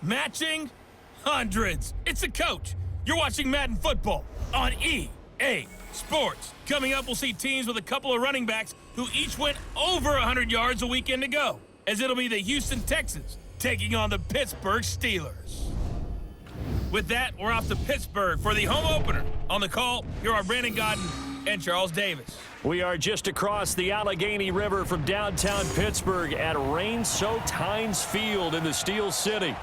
Matching? Hundreds. It's a coach. You're watching Madden Football on EA Sports. Coming up, we'll see teams with a couple of running backs who each went over 100 yards a weekend ago, as it'll be the Houston Texans taking on the Pittsburgh Steelers. With that, we're off to Pittsburgh for the home opener. On the call, here are Brandon Godden and Charles Davis. We are just across the Allegheny River from downtown Pittsburgh at rain-soaked Heinz Field in the Steel City.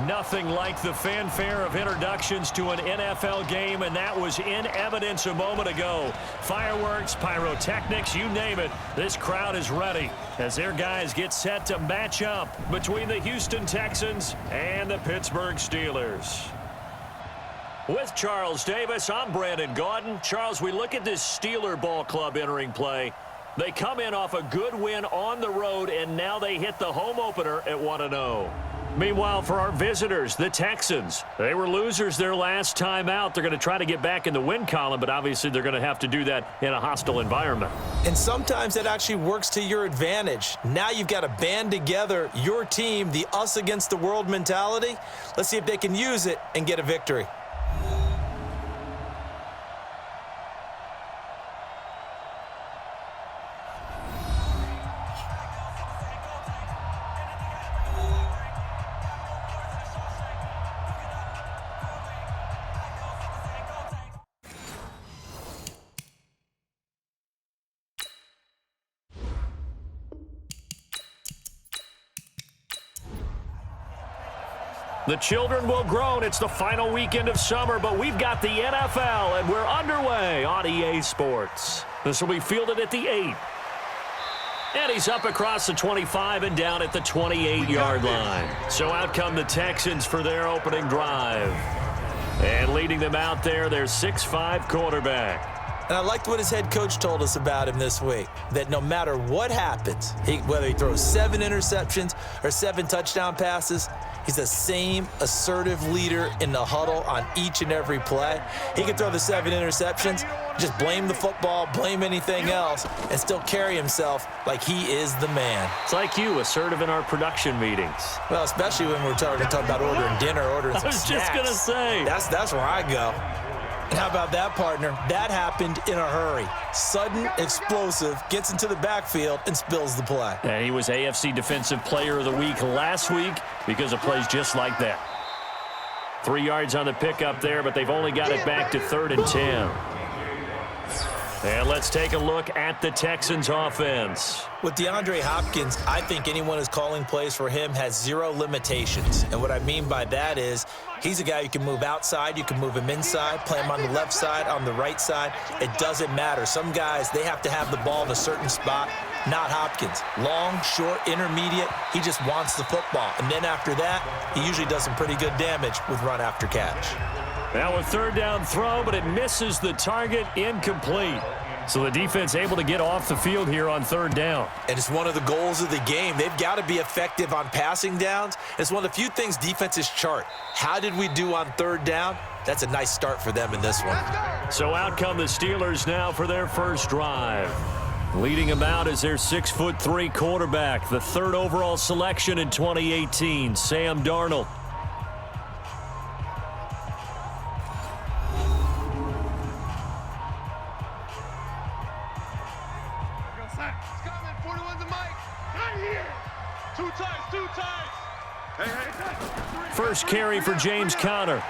Nothing like the fanfare of introductions to an NFL game, and that was in evidence a moment ago. Fireworks, pyrotechnics, you name it, this crowd is ready as their guys get set to match up between the Houston Texans and the Pittsburgh Steelers. With Charles Davis, I'm Brandon Gaudin. Charles, we look at this Steeler ball club entering play. They come in off a good win on the road, and now they hit the home opener at 1-0. Meanwhile, for our visitors, the Texans, they were losers their last time out. They're going to try to get back in the win column, but obviously they're going to have to do that in a hostile environment. And sometimes that actually works to your advantage. Now you've got to band together your team, the us against the world mentality. Let's see if they can use it and get a victory. The children will groan. It's the final weekend of summer, but we've got the NFL, and we're underway on EA Sports. This will be fielded at the 8. And he's up across the 25 and down at the 28-yard line. So out come the Texans for their opening drive. And leading them out there, their 6'5" quarterback. And I liked what his head coach told us about him this week, that no matter what happens, whether he throws 7 interceptions or 7 touchdown passes, he's the same assertive leader in the huddle on each and every play. He can throw the 7 interceptions, just blame the football, blame anything else, and still carry himself like he is the man. It's like you, assertive in our production meetings. Well, especially when we're talking about ordering dinner, ordering some snacks. I was just going to say. That's where I go. And how about that, partner? That happened in a hurry. Sudden, explosive, gets into the backfield and spills the play. And he was AFC Defensive Player of the Week last week because of plays just like that. 3 yards on the pickup there, but they've only got it back to 3rd and 10. And let's take a look at the Texans offense. With DeAndre Hopkins, I think anyone who's calling plays for him has 0 limitations. And what I mean by that is he's a guy you can move outside, you can move him inside, play him on the left side, on the right side. It doesn't matter. Some guys, they have to have the ball in a certain spot. Not Hopkins. Long, short, intermediate, he just wants the football. And then after that, he usually does some pretty good damage with run after catch. Now a 3rd down throw, but it misses the target, incomplete. So the defense able to get off the field here on 3rd down. And it's one of the goals of the game. They've got to be effective on passing downs. It's one of the few things defenses chart. How did we do on 3rd down? That's a nice start for them in this one. So out come the Steelers now for their first drive. Leading them out is their 6'3" quarterback, the 3rd overall selection in 2018, Sam Darnold. First carry for James Conner.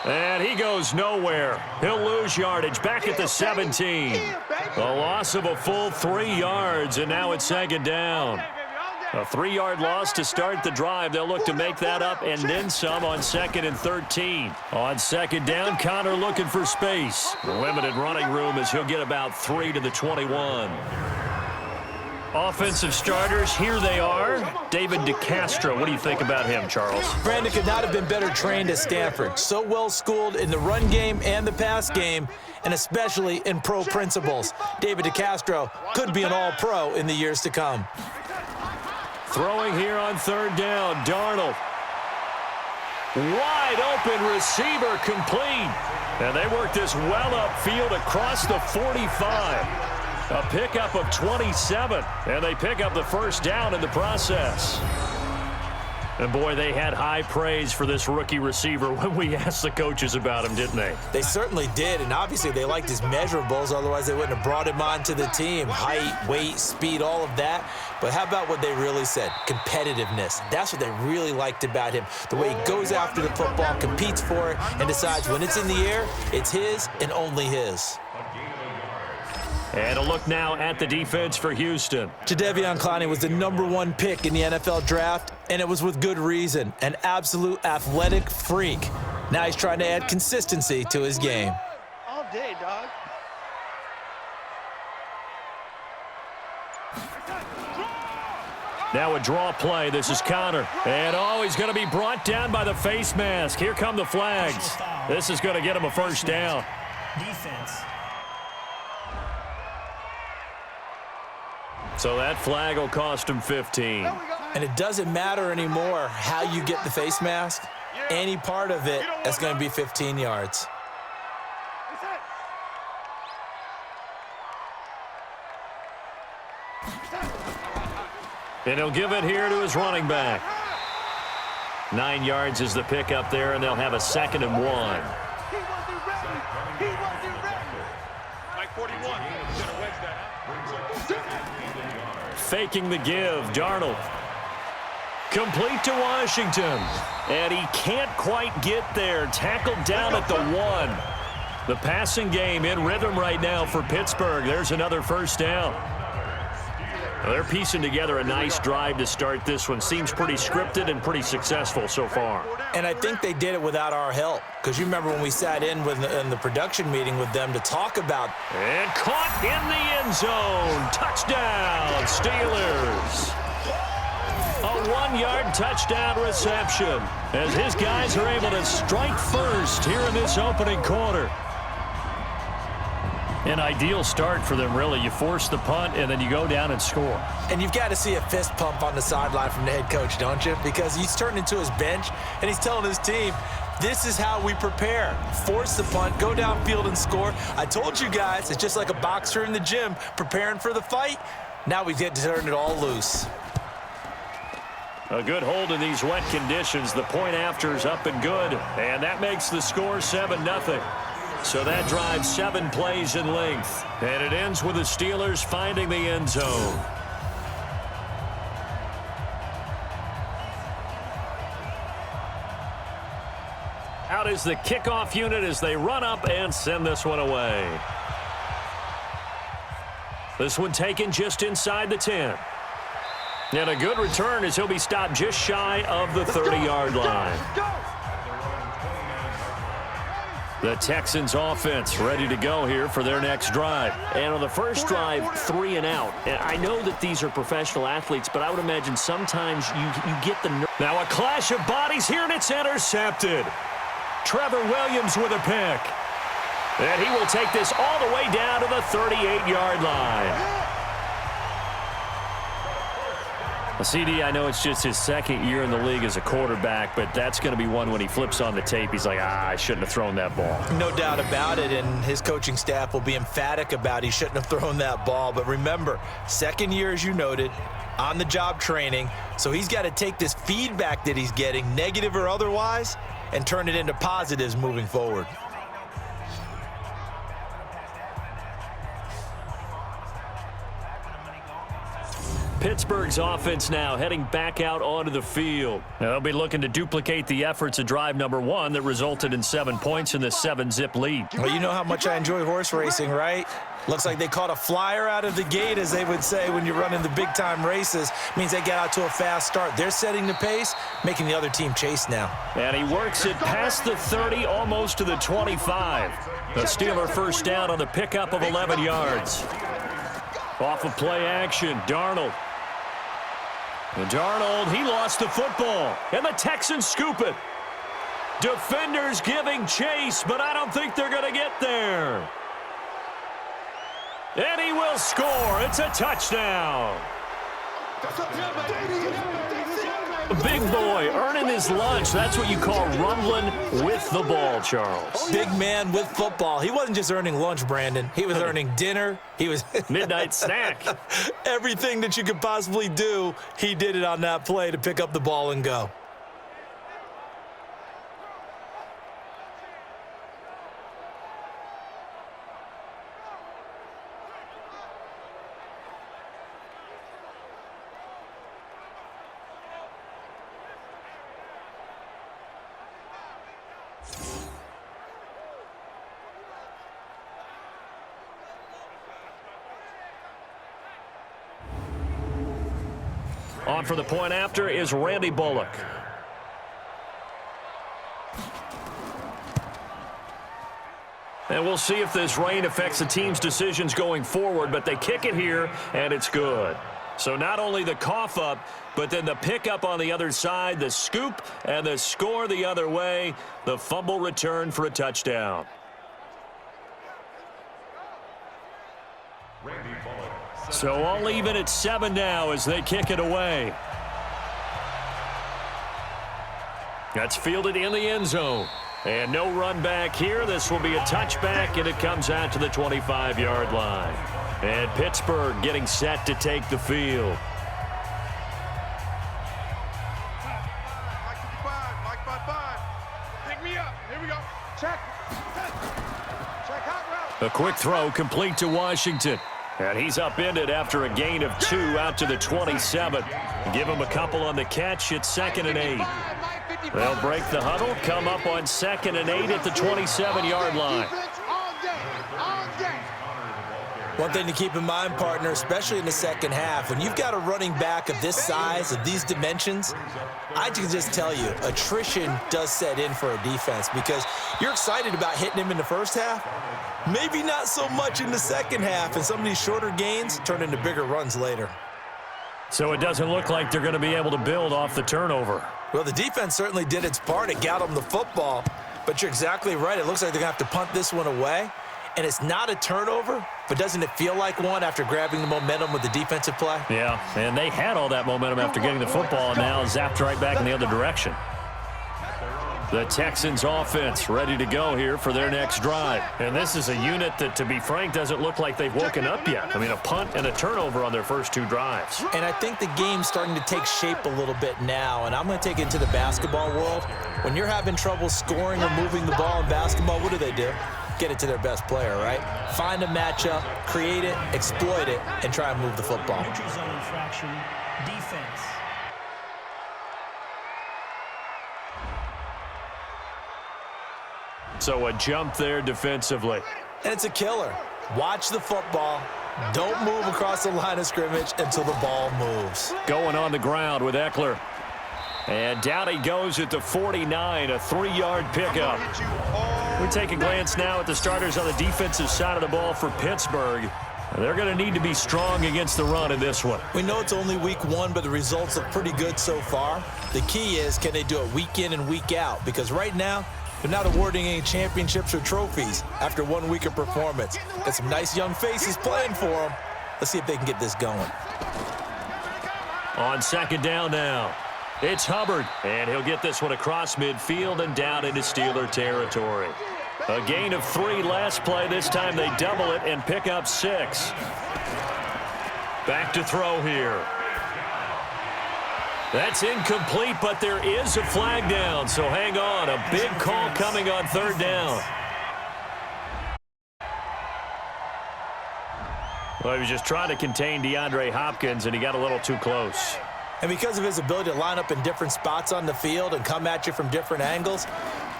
And he goes nowhere. He'll lose yardage back at the 17. A loss of a full 3 yards, and now it's 2nd down. A 3-yard loss to start the drive. They'll look to make that up and then some on 2nd and 13. On 2nd down, Conner looking for space. Limited running room as he'll get about 3 to the 21. Offensive starters, here they are. David DeCastro, what do you think about him, Charles? Brandon could not have been better trained at Stanford. So well schooled in the run game and the pass game, and especially in pro principles. David DeCastro could be an all-pro in the years to come. Throwing here on 3rd down, Darnold. Wide open receiver complete. And they work this well upfield across the 45. A pickup of 27, and they pick up the 1st down in the process. And, boy, they had high praise for this rookie receiver when we asked the coaches about him, didn't they? They certainly did, and obviously they liked his measurables. Otherwise, they wouldn't have brought him onto the team. Height, weight, speed, all of that. But how about what they really said? Competitiveness. That's what they really liked about him. The way he goes after the football, competes for it, and decides when it's in the air, it's his and only his. And a look now at the defense for Houston. Jadeveon Clowney was the #1 pick in the NFL draft, and it was with good reason. An absolute athletic freak. Now he's trying to add consistency to his game. All day, dog. Now a draw play. This is Connor. And, he's going to be brought down by the face mask. Here come the flags. This is going to get him a first down. Defense. So that flag will cost him 15. And it doesn't matter anymore how you get the face mask. Any part of it is going to be 15 yards. And he'll give it here to his running back. 9 yards is the pickup there, and they'll have a 2nd and 1. He wasn't ready. He wasn't ready. Mike 41. Faking the give, Darnold. Complete to Washington. And he can't quite get there. Tackled down at the 1. The passing game in rhythm right now for Pittsburgh. There's another first down. Well, they're piecing together a nice drive to start this one. Seems pretty scripted and pretty successful so far. And I think they did it without our help. Because you remember when we sat in the production meeting with them to talk about. And caught in the end zone. Touchdown, Steelers. A 1-yard touchdown reception as his guys are able to strike first here in this opening quarter. An ideal start for them, really. You force the punt, and then you go down and score. And you've got to see a fist pump on the sideline from the head coach, don't you? Because he's turning to his bench, and he's telling his team, this is how we prepare. Force the punt, go downfield and score. I told you guys, it's just like a boxer in the gym preparing for the fight. Now we get to turn it all loose. A good hold in these wet conditions. The point after is up and good, and that makes the score 7-0. So that drives 7 plays in length. And it ends with the Steelers finding the end zone. Out is the kickoff unit as they run up and send this one away. This one taken just inside the 10. And a good return as he'll be stopped just shy of the 30-yard line. The Texans offense ready to go here for their next drive. And on the first drive, 3 and out. And I know that these are professional athletes, but I would imagine sometimes you get the nerve. Now a clash of bodies here, and it's intercepted. Trevor Williams with a pick. And he will take this all the way down to the 38-yard line. CD, I know it's just his 2nd year in the league as a quarterback, but that's going to be one when he flips on the tape. He's like, I shouldn't have thrown that ball. No doubt about it, and his coaching staff will be emphatic about he shouldn't have thrown that ball. But remember, 2nd year, as you noted, on-the-job training, so he's got to take this feedback that he's getting, negative or otherwise, and turn it into positives moving forward. Pittsburgh's offense now heading back out onto the field. Now they'll be looking to duplicate the efforts of drive number 1 that resulted in 7 points in the 7-zip lead. Well, you know how much I enjoy horse racing, right? Looks like they caught a flyer out of the gate, as they would say when you're running the big-time races. Means they get out to a fast start. They're setting the pace, making the other team chase now. And he works it past the 30, almost to the 25. The Steeler first down on the pickup of 11 yards. Off of play action, Darnold. And Darnold, he lost the football. And the Texans scoop it. Defenders giving chase, but I don't think they're going to get there. And he will score. It's a touchdown. Big boy earning his lunch. That's what you call rumbling with the ball, Charles. Big man with football. He wasn't just earning lunch, Brandon. He was earning dinner. He was midnight snack. Everything that you could possibly do, he did it on that play to pick up the ball and go. On for the point after is Randy Bullock. And we'll see if this rain affects the team's decisions going forward, but they kick it here, and it's good. So not only the cough up, but then the pickup on the other side, the scoop, and the score the other way, the fumble return for a touchdown. So all even at 7 now as they kick it away. That's fielded in the end zone. And no run back here. This will be a touchback, and it comes out to the 25-yard line. And Pittsburgh getting set to take the field. Mike 5. Pick me up. Here we go. Check. Check hot route. A quick throw complete to Washington. And he's upended after a gain of 2 out to the 27. Give him a couple on the catch. It's 2nd and 8. They'll break the huddle, come up on 2nd and 8 at the 27-yard line. One thing to keep in mind, partner, especially in the second half, when you've got a running back of this size, of these dimensions, I can just tell you, attrition does set in for a defense because you're excited about hitting him in the first half. Maybe not so much in the second half, and some of these shorter gains turn into bigger runs later. So it doesn't look like they're going to be able to build off the turnover. Well, the defense certainly did its part. It got them the football, but you're exactly right. It looks like they're going to have to punt this one away, and it's not a turnover, but doesn't it feel like one after grabbing the momentum with the defensive play? Yeah, and they had all that momentum after getting the football, and now zapped right back in the other direction. The Texans offense ready to go here for their next drive. And this is a unit that, to be frank, doesn't look like they've woken up yet. I mean, a punt and a turnover on their first 2 drives. And I think the game's starting to take shape a little bit now, and I'm going to take it into the basketball world. When you're having trouble scoring or moving the ball in basketball, what do? Get it to their best player, right? Find a matchup, create it, exploit it, and try and move the football. Neutral zone infraction, defense. So a jump there defensively. And it's a killer. Watch the football. Don't move across the line of scrimmage until the ball moves. Going on the ground with Eckler. And down he goes at the 49, a 3-yard pickup. We take a glance now at the starters on the defensive side of the ball for Pittsburgh. They're going to need to be strong against the run in this one. We know it's only week 1, but the results look pretty good so far. The key is, can they do it week in and week out? Because right now, they're not awarding any championships or trophies after 1 week of performance. Got some nice young faces playing for them. Let's see if they can get this going. On 2nd down now, it's Hubbard, and he'll get this one across midfield and down into Steeler territory. A gain of 3 last play. This time they double it and pick up 6. Back to throw here. That's incomplete, but there is a flag down, so hang on. A big call coming on 3rd down. Well, he was just trying to contain DeAndre Hopkins, and he got a little too close. And because of his ability to line up in different spots on the field and come at you from different angles,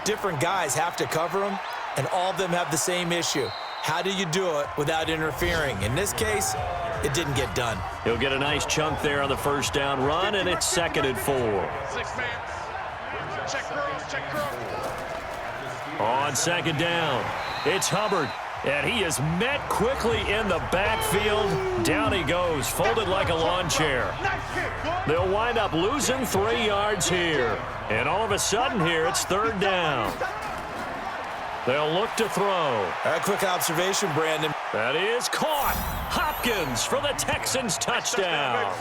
different guys have to cover him, and all of them have the same issue. How do you do it without interfering? In this case, it didn't get done. He'll get a nice chunk there on the 1st down run, and it's 2nd and 4. 6 man. Check curl. On 2nd down, it's Hubbard, and he is met quickly in the backfield. Down he goes, folded like a lawn chair. They'll wind up losing 3 yards here. And all of a sudden here, it's 3rd down. They'll look to throw. All right, quick observation, Brandon. That is caught. Hopkins for the Texans touchdown.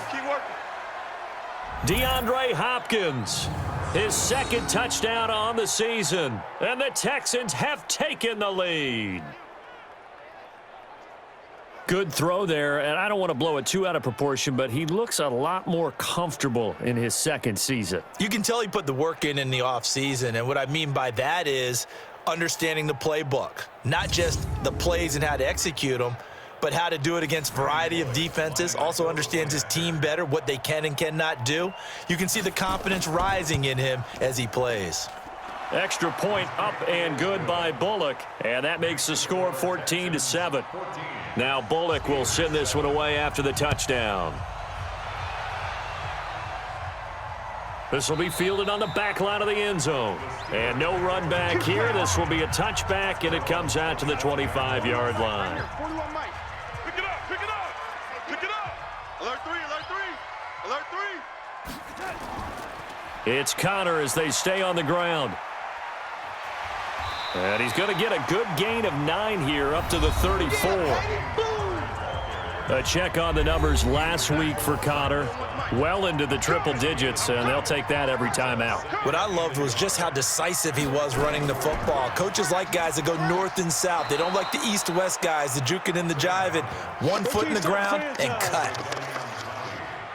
DeAndre Hopkins, his 2nd touchdown on the season. And the Texans have taken the lead. Good throw there, and I don't want to blow it too out of proportion, but he looks a lot more comfortable in his 2nd season. You can tell he put the work in the offseason, and what I mean by that is understanding the playbook, not just the plays and how to execute them, but how to do it against a variety of defenses. Also understands his team better, what they can and cannot do. You can see the confidence rising in him as he plays. Extra point up and good by Bullock, and that makes the score 14-7. Now Bullock will send this one away after the touchdown. This will be fielded on the back line of the end zone. And no run back here. This will be a touchback, and it comes out to the 25-yard line. 41 Mike. Pick it up, pick it up, pick it up. Alert 3, alert 3, alert 3. It's Connor as they stay on the ground. And he's going to get a good gain of 9 here up to the 34. A check on the numbers last week for Connor. Well into the triple digits, and they'll take that every time out. What I loved was just how decisive he was running the football. Coaches like guys that go north and south. They don't like the east-west guys, the juking and the jiving. 1 foot in the ground and cut.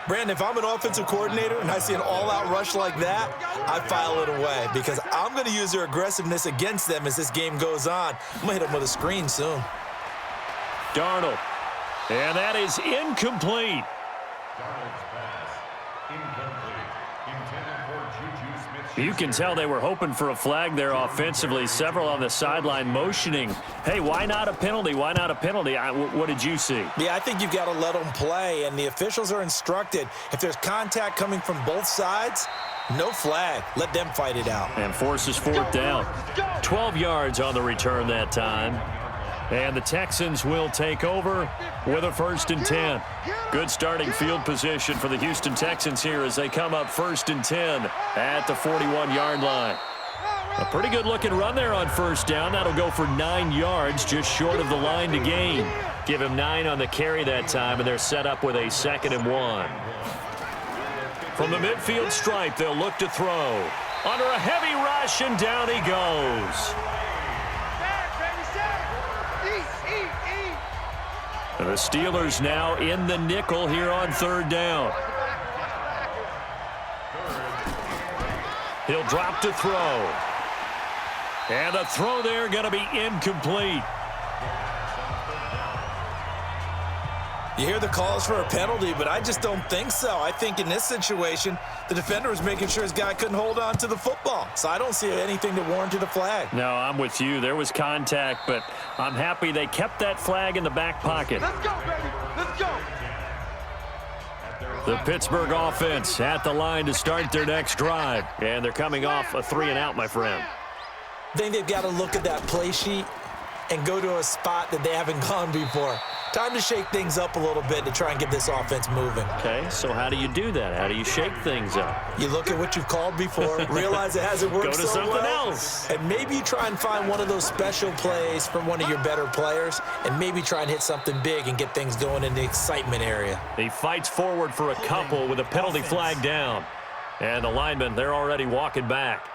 Brandon, if I'm an offensive coordinator and I see an all-out rush like that, I file it away because I'm going to use their aggressiveness against them as this game goes on. I'm going to hit them with a screen soon. Darnold. And that is incomplete. You can tell they were hoping for a flag there offensively. Several on the sideline motioning. Hey, why not a penalty? Why not a penalty? What did you see? Yeah, I think you've got to let them play, and the officials are instructed. If there's contact coming from both sides, no flag. Let them fight it out. And forces 4th down. 12 yards on the return that time. And the Texans will take over with a 1st and 10. Good starting field position for the Houston Texans here as they come up 1st and 10 at the 41-yard line. A pretty good-looking run there on 1st down. That'll go for 9 yards, just short of the line to gain. Give him 9 on the carry that time, and they're set up with a 2nd and 1. From the midfield stripe, they'll look to throw. Under a heavy rush, and down he goes. And the Steelers now in the nickel here on 3rd down. He'll drop to throw. And the throw there going to be incomplete. You hear the calls for a penalty, but I just don't think so. I think in this situation, the defender was making sure his guy couldn't hold on to the football. So I don't see anything that warranted a flag. No, I'm with you. There was contact, but I'm happy they kept that flag in the back pocket. Let's go, baby. Let's go. The Pittsburgh offense at the line to start their next drive. And they're coming off a 3-and-out, my friend. I think they've got to look at that play sheet and go to a spot that they haven't gone before. Time to shake things up a little bit to try and get this offense moving. Okay, so how do you do that? How do you shake things up? You look at what you've called before, realize it hasn't worked Go to so something well, else. and maybe you try and find one of those special plays from one of your better players, and maybe try and hit something big and get things going in the excitement area. He fights forward for a couple with a penalty flag down. And the linemen, they're already walking back.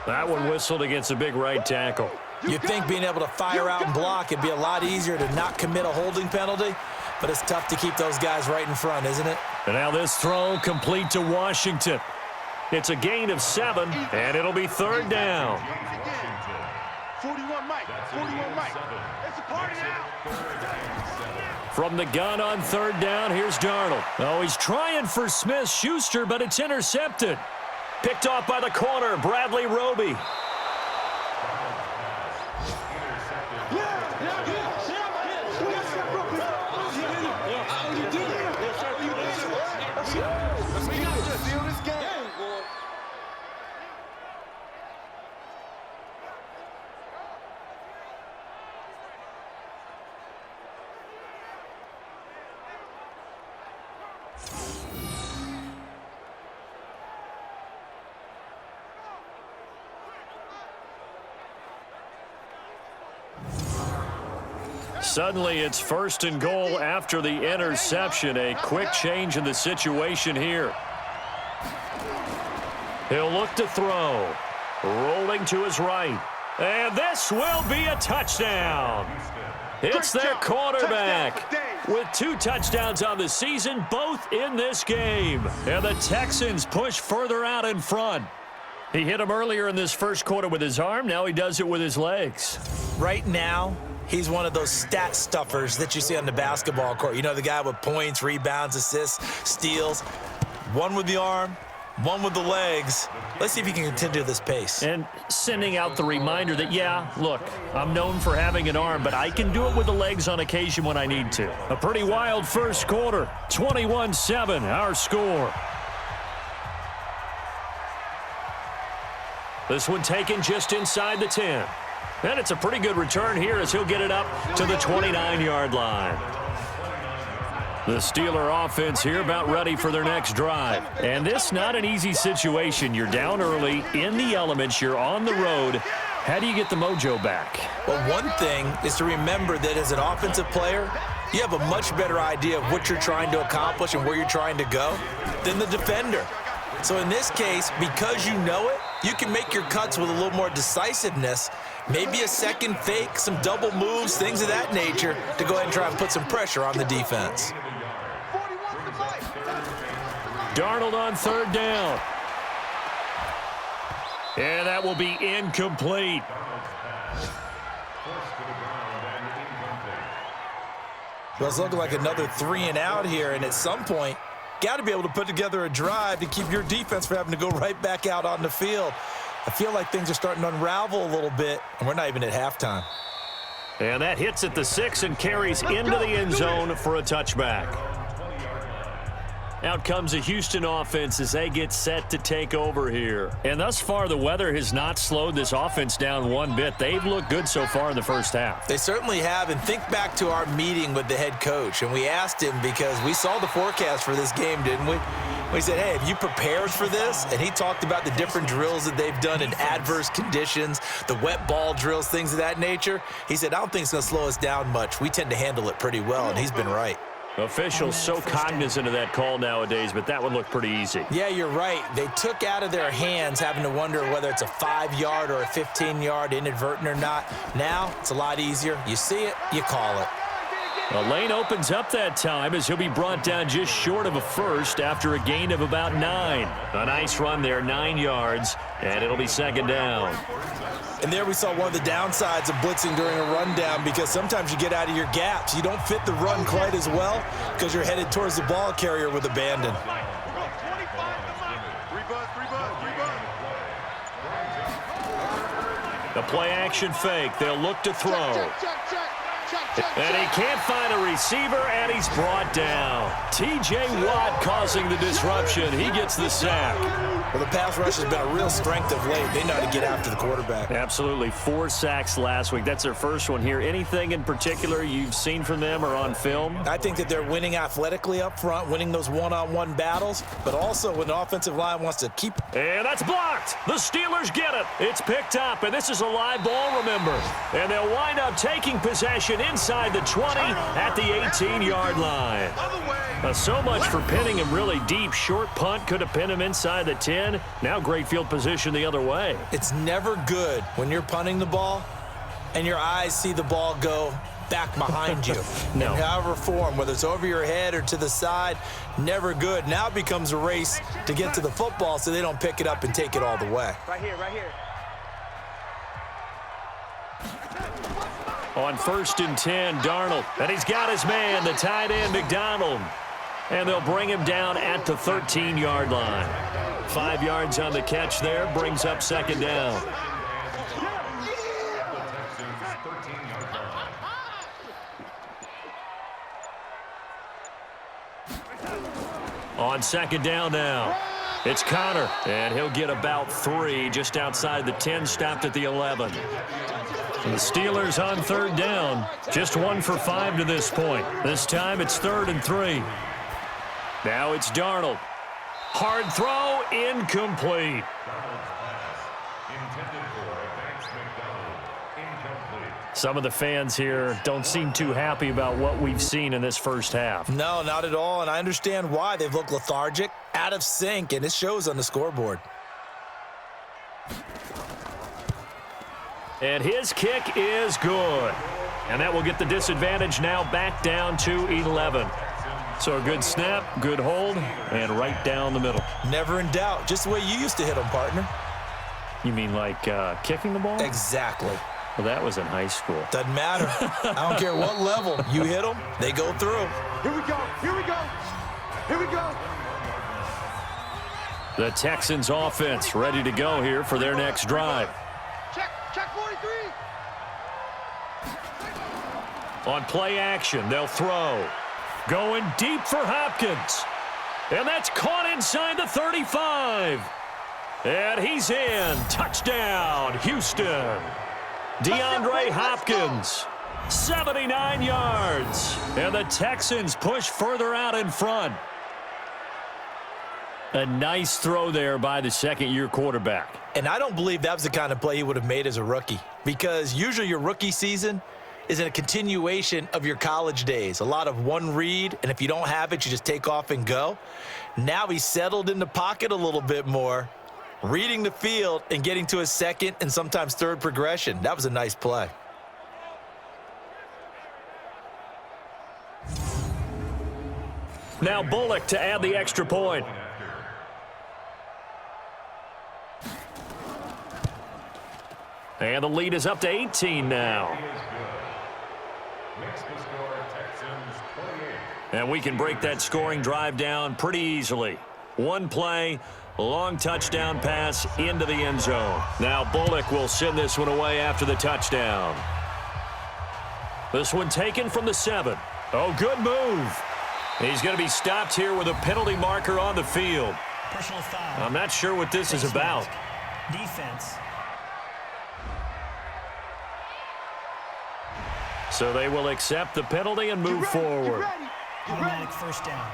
That one whistled against a big right tackle. You'd think being able to fire out and block, it'd be a lot easier to not commit a holding penalty, but it's tough to keep those guys right in front, isn't it? And now this throw complete to Washington. It's a gain of 7, and it'll be 3rd down. 41 Mike. 41 Mike. It's a party now. From the gun on 3rd down, here's Darnold. Oh, he's trying for Smith-Schuster, but it's intercepted. Picked off by the corner, Bradley Roby. Suddenly, it's 1st and goal after the interception. A quick change in the situation here. He'll look to throw. Rolling to his right. And this will be a touchdown. It's their quarterback with 2 touchdowns on the season, both in this game. And the Texans push further out in front. He hit him earlier in this first quarter with his arm. Now he does it with his legs. Right now, he's one of those stat stuffers that you see on the basketball court. You know, the guy with points, rebounds, assists, steals. One with the arm, one with the legs. Let's see if he can continue this pace. And sending out the reminder that, yeah, look, I'm known for having an arm, but I can do it with the legs on occasion when I need to. A pretty wild first quarter. 21-7, our score. This one taken just inside the 10. And it's a pretty good return here as he'll get it up to the 29-yard line. The Steeler offense here about ready for their next drive. And this not an easy situation. You're down early, in the elements, you're on the road. How do you get the mojo back? Well, one thing is to remember that as an offensive player, you have a much better idea of what you're trying to accomplish and where you're trying to go than the defender. So in this case, because you know it, you can make your cuts with a little more decisiveness, maybe a second fake, some double moves, things of that nature, to go ahead and try and put some pressure on the defense. Darnold on third down. And that will be incomplete. Well, it's looking like another 3 and out here, and at some point, got to be able to put together a drive to keep your defense from having to go right back out on the field. I feel like things are starting to unravel a little bit, and we're not even at halftime. And that hits at the 6 and carries into the end zone for a touchback. Out comes the Houston offense as they get set to take over here. And thus far, the weather has not slowed this offense down one bit. They've looked good so far in the first half. They certainly have. And think back to our meeting with the head coach. And we asked him because we saw the forecast for this game, didn't we? We said, hey, have you prepared for this? And he talked about the different drills that they've done in adverse conditions, the wet ball drills, things of that nature. He said, I don't think it's going to slow us down much. We tend to handle it pretty well, and he's been right. Officials so cognizant of that call nowadays, but that would look pretty easy. Yeah, you're right. They took out of their hands having to wonder whether it's a 5-yard or a 15-yard inadvertent or not. Now, it's a lot easier. You see it, you call it. The lane opens up that time as he'll be brought down just short of a first after a gain of about 9. A nice run there, 9 yards, and it'll be second down. And there we saw one of the downsides of blitzing during a rundown because sometimes you get out of your gaps. You don't fit the run quite as well because you're headed towards the ball carrier with abandon. The play action fake. They'll look to throw. And he can't find a receiver, and he's brought down. T.J. Watt causing the disruption. He gets the sack. Well, the pass rush has been a real strength of late. They know how to get after the quarterback. Absolutely. 4 sacks last week. That's their first one here. Anything in particular you've seen from them or on film? I think that they're winning athletically up front, winning those one-on-one battles, but also when the offensive line wants to keep. And that's blocked. The Steelers get it. It's picked up, and this is a live ball, remember. And they'll wind up taking possession inside the 20 at the 18-yard line. So much for pinning him really deep. Short punt could have pinned him inside the 10. Now great field position the other way. It's never good when you're punting the ball and your eyes see the ball go back behind you. No. In however form, whether it's over your head or to the side, never good. Now it becomes a race to get to the football so they don't pick it up and take it all the way. Right here, right here. On 1st and 10, Darnold. And he's got his man, the tight end, McDonald. And they'll bring him down at the 13-yard line. 5 yards on the catch there, brings up second down. On second down now, it's Connor, and he'll get about 3 just outside the 10, stopped at the 11. And the Steelers on third down, just 1 for 5 to this point. This time it's 3rd and 3. Now it's Darnold. Hard throw, incomplete. Some of the fans here don't seem too happy about what we've seen in this first half. No, not at all, and I understand why. They've looked lethargic, out of sync, and it shows on the scoreboard. And his kick is good. And that will get the disadvantage now back down to 11. So a good snap, good hold, and right down the middle. Never in doubt. Just the way you used to hit them, partner. You mean like kicking the ball? Exactly. Well, that was in high school. Doesn't matter. I don't care what level. You hit them, they go through. Here we go. Here we go. Here we go. The Texans offense ready to go here for their next drive. Check 43. On play action, they'll throw. Going deep for Hopkins. And that's caught inside the 35. And he's in. Touchdown, Houston. DeAndre Hopkins, 79 yards. And the Texans push further out in front. A nice throw there by the second-year quarterback. And I don't believe that was the kind of play he would have made as a rookie, because usually your rookie season is a continuation of your college days. A lot of one read, and if you don't have it, you just take off and go. Now he's settled in the pocket a little bit more, reading the field and getting to his second and sometimes third progression. That was a nice play. Now Bullock to add the extra point. And the lead is up to 18 now. And we can break that scoring drive down pretty easily. One play, long touchdown pass into the end zone. Now Bullock will send this one away after the touchdown. This one taken from the 7. Oh, good move. He's going to be stopped here with a penalty marker on the field. Personal foul. I'm not sure what this is about. Defense. So they will accept the penalty and move forward. Automatic first down.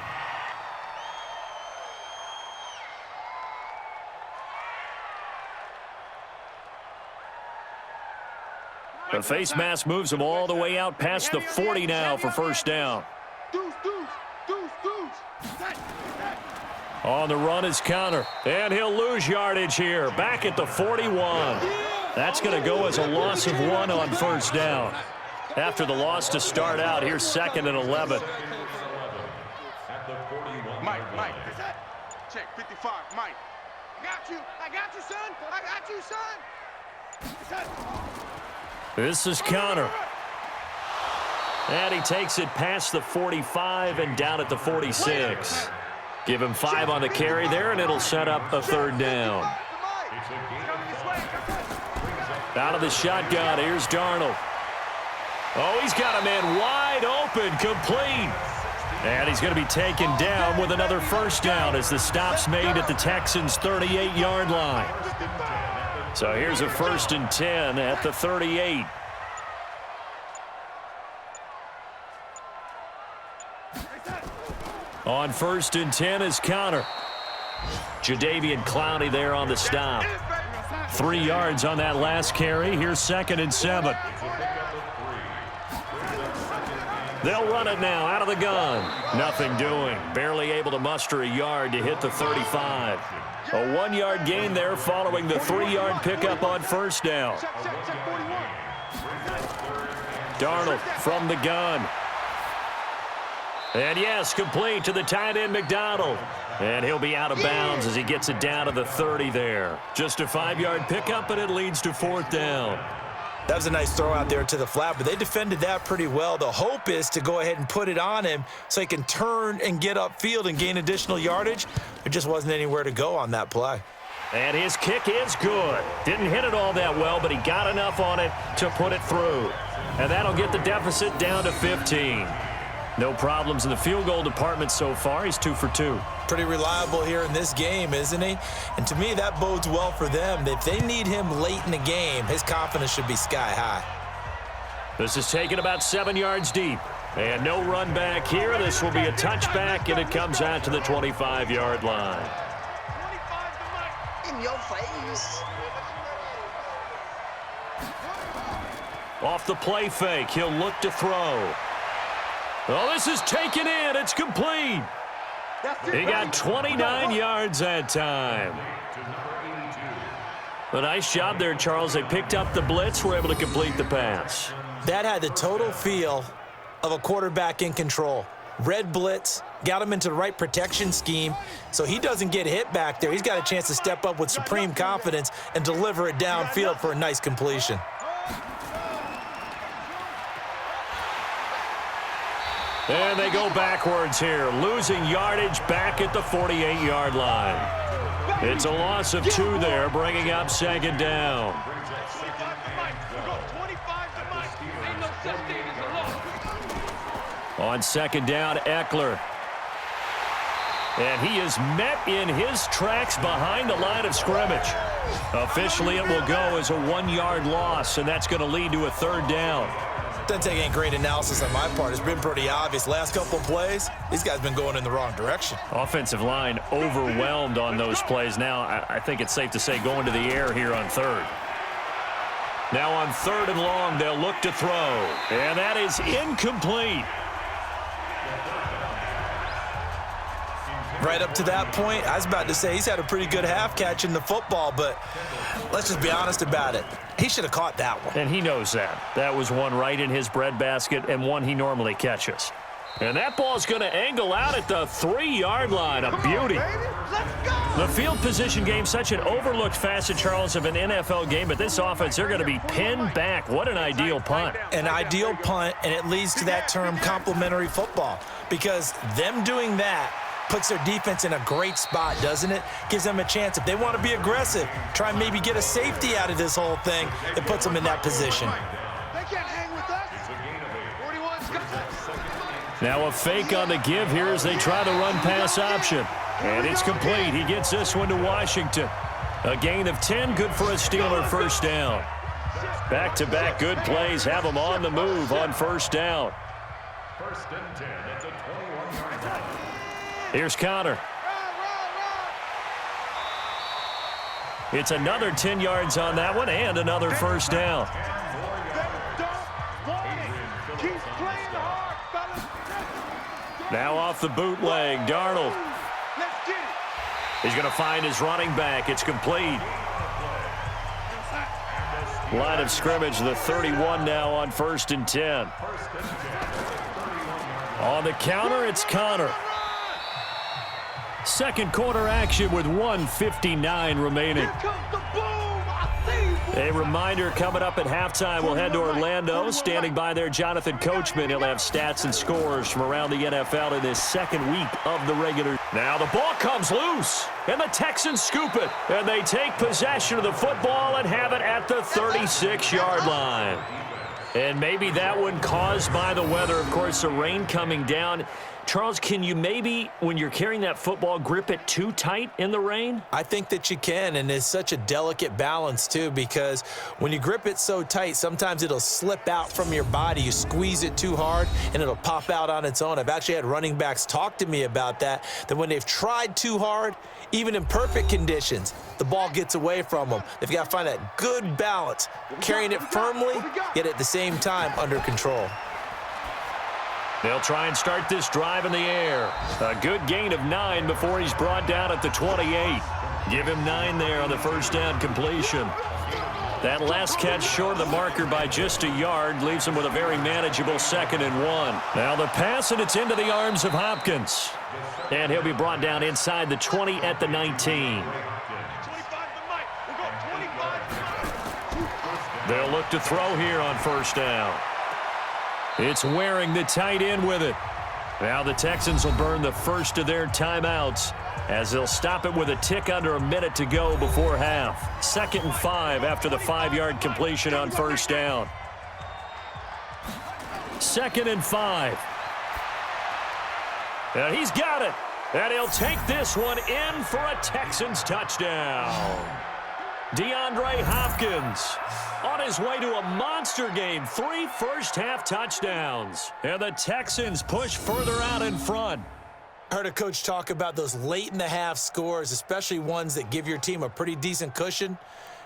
The face mask moves him all the way out past the 40 now for first down. On the run is Connor, and he'll lose yardage here, back at the 41. That's going to go as a loss of 1 on first down. After the loss to start out, here's 2nd and 11. Mike. Check, 55, Mike. I got you, son. This is Connor. And he takes it past the 45 and down at the 46. Give him 5 on the carry there, and it'll set up a third down. Out of the shotgun, here's Darnold. Oh, he's got a man wide open, complete. And he's going to be taken down with another first down as the stop's made at the Texans' 38-yard line. So here's a 1st and 10 at the 38. On 1st and 10 is Connor. Jadeveon Clowney there on the stop. 3 yards on that last carry. Here's 2nd and 7. They'll run it now out of the gun. Nothing doing. Barely able to muster a yard to hit the 35. A 1-yard gain there following the 3-yard pickup on first down. Darnold from the gun. And yes, complete to the tight end McDonald. And he'll be out of bounds as he gets it down to the 30 there. Just a 5-yard pickup, and it leads to 4th down. That was a nice throw out there to the flat, but they defended that pretty well. The hope is to go ahead and put it on him so he can turn and get upfield and gain additional yardage. There just wasn't anywhere to go on that play. And his kick is good. Didn't hit it all that well, but he got enough on it to put it through. And that'll get the deficit down to 15. No problems in the field goal department so far. He's 2 for 2. Pretty reliable here in this game, isn't he? And to me, that bodes well for them. If they need him late in the game, his confidence should be sky high. This is taken about 7 yards deep. And no run back here. This will be a touchback, and it comes out to the 25-yard line. In your face. Off the play fake, he'll look to throw. Oh, this is taken in. It's complete. He got 29 yards that time. A nice job there, Charles. They picked up the blitz, were able to complete the pass. That had the total feel of a quarterback in control. Red blitz, got him into the right protection scheme, so he doesn't get hit back there. He's got a chance to step up with supreme confidence and deliver it downfield for a nice completion. And they go backwards here, losing yardage back at the 48-yard line. It's a loss of 2 there, bringing up 2nd down. On 2nd down, Eckler. And he is met in his tracks behind the line of scrimmage. Officially, it will go as a 1-yard loss, and that's going to lead to a 3rd down. Doesn't take any great analysis on my part. It's been pretty obvious. Last couple of plays, these guys been going in the wrong direction. Offensive line overwhelmed on those plays. Now, I think it's safe to say going to the air here on 3rd. Now on 3rd and long, they'll look to throw. And that is incomplete. Right up to that point, I was about to say he's had a pretty good half catching the football, but let's just be honest about it. He should have caught that one. And he knows that. That was one right in his breadbasket and one he normally catches. And that ball's going to angle out at the 3-yard line. A beauty. The field position game, such an overlooked facet, Charles, of an NFL game, but this offense, they're going to be pinned back. What an ideal punt. An ideal punt, and it leads to that term complementary football, because them doing that puts their defense in a great spot, doesn't it? Gives them a chance. If they want to be aggressive, try and maybe get a safety out of this whole thing, it puts them in that position. They can't hang with us. 41's Now a fake on the give here as they try the run-pass option. And it's complete. He gets this one to Washington. A gain of 10, good for a Steeler 1st down. Back-to-back good plays have them on the move on 1st down. 1st and 10 at the 21-yard line. Here's Connor. It's another 10 yards on that one and another 1st down. Now off the bootleg, Darnold. He's going to find his running back. It's complete. Line of scrimmage, the 31 now on 1st and 10. On the counter, it's Connor. Second quarter action with 1:59 remaining. A reminder coming up at halftime, we'll head to Orlando. Standing by there, Jonathan Coachman. He'll have stats and scores from around the NFL in this 2nd week of the regular. Now the ball comes loose, and the Texans scoop it. And they take possession of the football and have it at the 36-yard line. And maybe that one caused by the weather. Of course, the rain coming down. Charles, can you maybe, when you're carrying that football, grip it too tight in the rain? I think that you can, and it's such a delicate balance, too, because when you grip it so tight, sometimes it'll slip out from your body. You squeeze it too hard, and it'll pop out on its own. I've actually had running backs talk to me about that when they've tried too hard, even in perfect conditions, the ball gets away from them. They've got to find that good balance, carrying it firmly, yet at the same time under control. They'll try and start this drive in the air. A good gain of 9 before he's brought down at the 28. Give him 9 there on the 1st down completion. That last catch short of the marker by just a yard leaves him with a very manageable 2nd and 1. Now the pass, and it's into the arms of Hopkins. And he'll be brought down inside the 20 at the 19. They'll look to throw here on 1st down. It's Waring, the tight end, with it. Now the Texans will burn the first of their timeouts as they'll stop it with a tick under a minute to go before half. 2nd and 5 after the 5-yard completion on 1st down. 2nd and 5. And he's got it. And he'll take this one in for a Texans touchdown. DeAndre Hopkins on his way to a monster game. 3 first-half touchdowns. And the Texans push further out in front. I heard a coach talk about those late-in-the-half scores, especially ones that give your team a pretty decent cushion.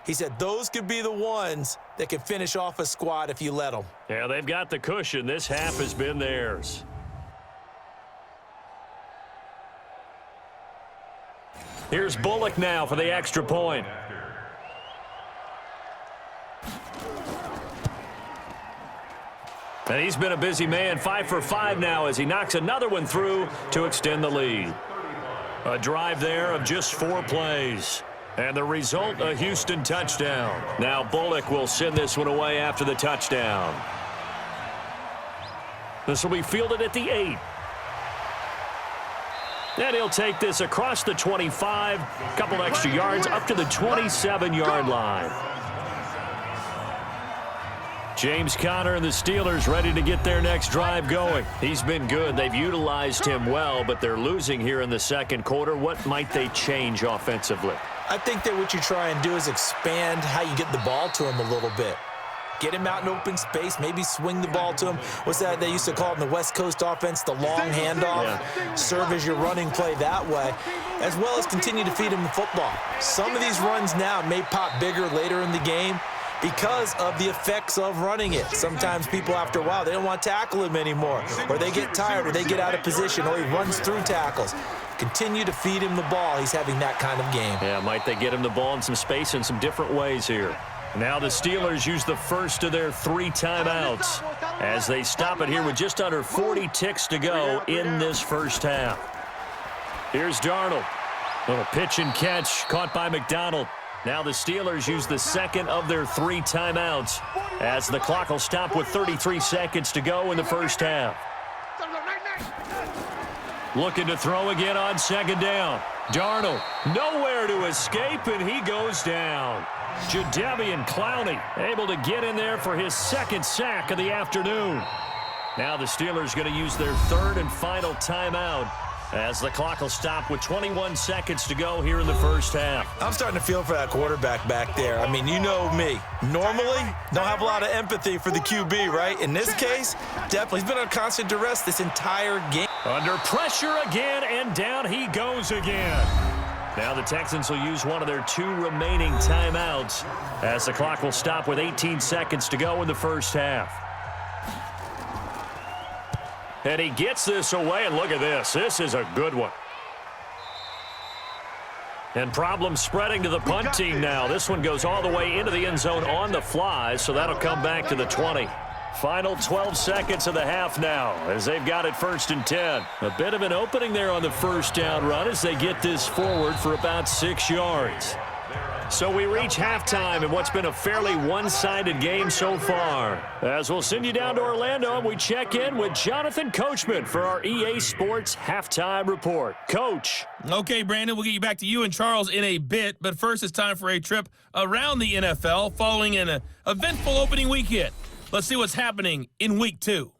He said those could be the ones that can finish off a squad if you let them. Yeah, they've got the cushion. This half has been theirs. Here's Bullock now for the extra point. And he's been a busy man, 5 for 5 now as he knocks another one through to extend the lead. A drive there of just 4 plays. And the result, a Houston touchdown. Now Bullock will send this one away after the touchdown. This will be fielded at the 8. And he'll take this across the 25, a couple extra yards up to the 27-yard line. James Conner and the Steelers ready to get their next drive going. He's been good. They've utilized him well, but they're losing here in the second quarter. What might they change offensively? I think that what you try and do is expand how you get the ball to him a little bit. Get him out in open space, maybe swing the ball to him. What's that they used to call it in the West Coast offense, the long handoff? Yeah. Serve as your running play that way, as well as continue to feed him the football. Some of these runs now may pop bigger later in the game because of the effects of running it. Sometimes people, after a while, they don't want to tackle him anymore, or they get tired, or they get out of position, or he runs through tackles. Continue to feed him the ball. He's having that kind of game. Yeah, might they get him the ball in some space in some different ways here. Now the Steelers use the first of their 3 timeouts as they stop it here with just under 40 ticks to go in this first half. Here's Darnold. Little pitch and catch caught by McDonald. Now the Steelers use the second of their 3 timeouts as the clock will stop with 33 seconds to go in the first half. Looking to throw again on second down. Darnold nowhere to escape, and he goes down. Jadeveon Clowney able to get in there for his second sack of the afternoon. Now the Steelers going to use their 3rd and final timeout as the clock will stop with 21 seconds to go here in the first half. I'm starting to feel for that quarterback back there. I mean, you know me. Normally, don't have a lot of empathy for the QB, right? In this case, definitely. He's been on constant duress this entire game. Under pressure again, and down he goes again. Now the Texans will use one of their 2 remaining timeouts as the clock will stop with 18 seconds to go in the first half. And he gets this away, and look at this. This is a good one. And problems spreading to the punt team now. This one goes all the way into the end zone on the fly, so that'll come back to the 20. Final 12 seconds of the half now as they've got it 1st and 10. A bit of an opening there on the first down run as they get this forward for about 6 yards. So we reach halftime in what's been a fairly one-sided game so far. As we'll send you down to Orlando, and we check in with Jonathan Coachman for our EA Sports Halftime Report. Coach. Okay, Brandon, we'll get you back to you and Charles in a bit, but first it's time for a trip around the NFL following an eventful opening weekend. Let's see what's happening in Week 2.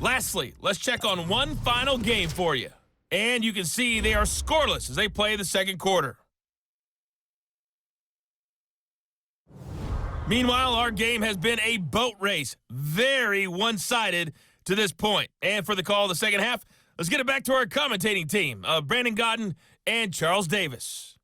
Lastly, let's check on one final game for you. And you can see they are scoreless as they play the second quarter. Meanwhile, our game has been a boat race. Very one-sided to this point. And for the call of the second half, let's get it back to our commentating team of Brandon Godden and Charles Davis.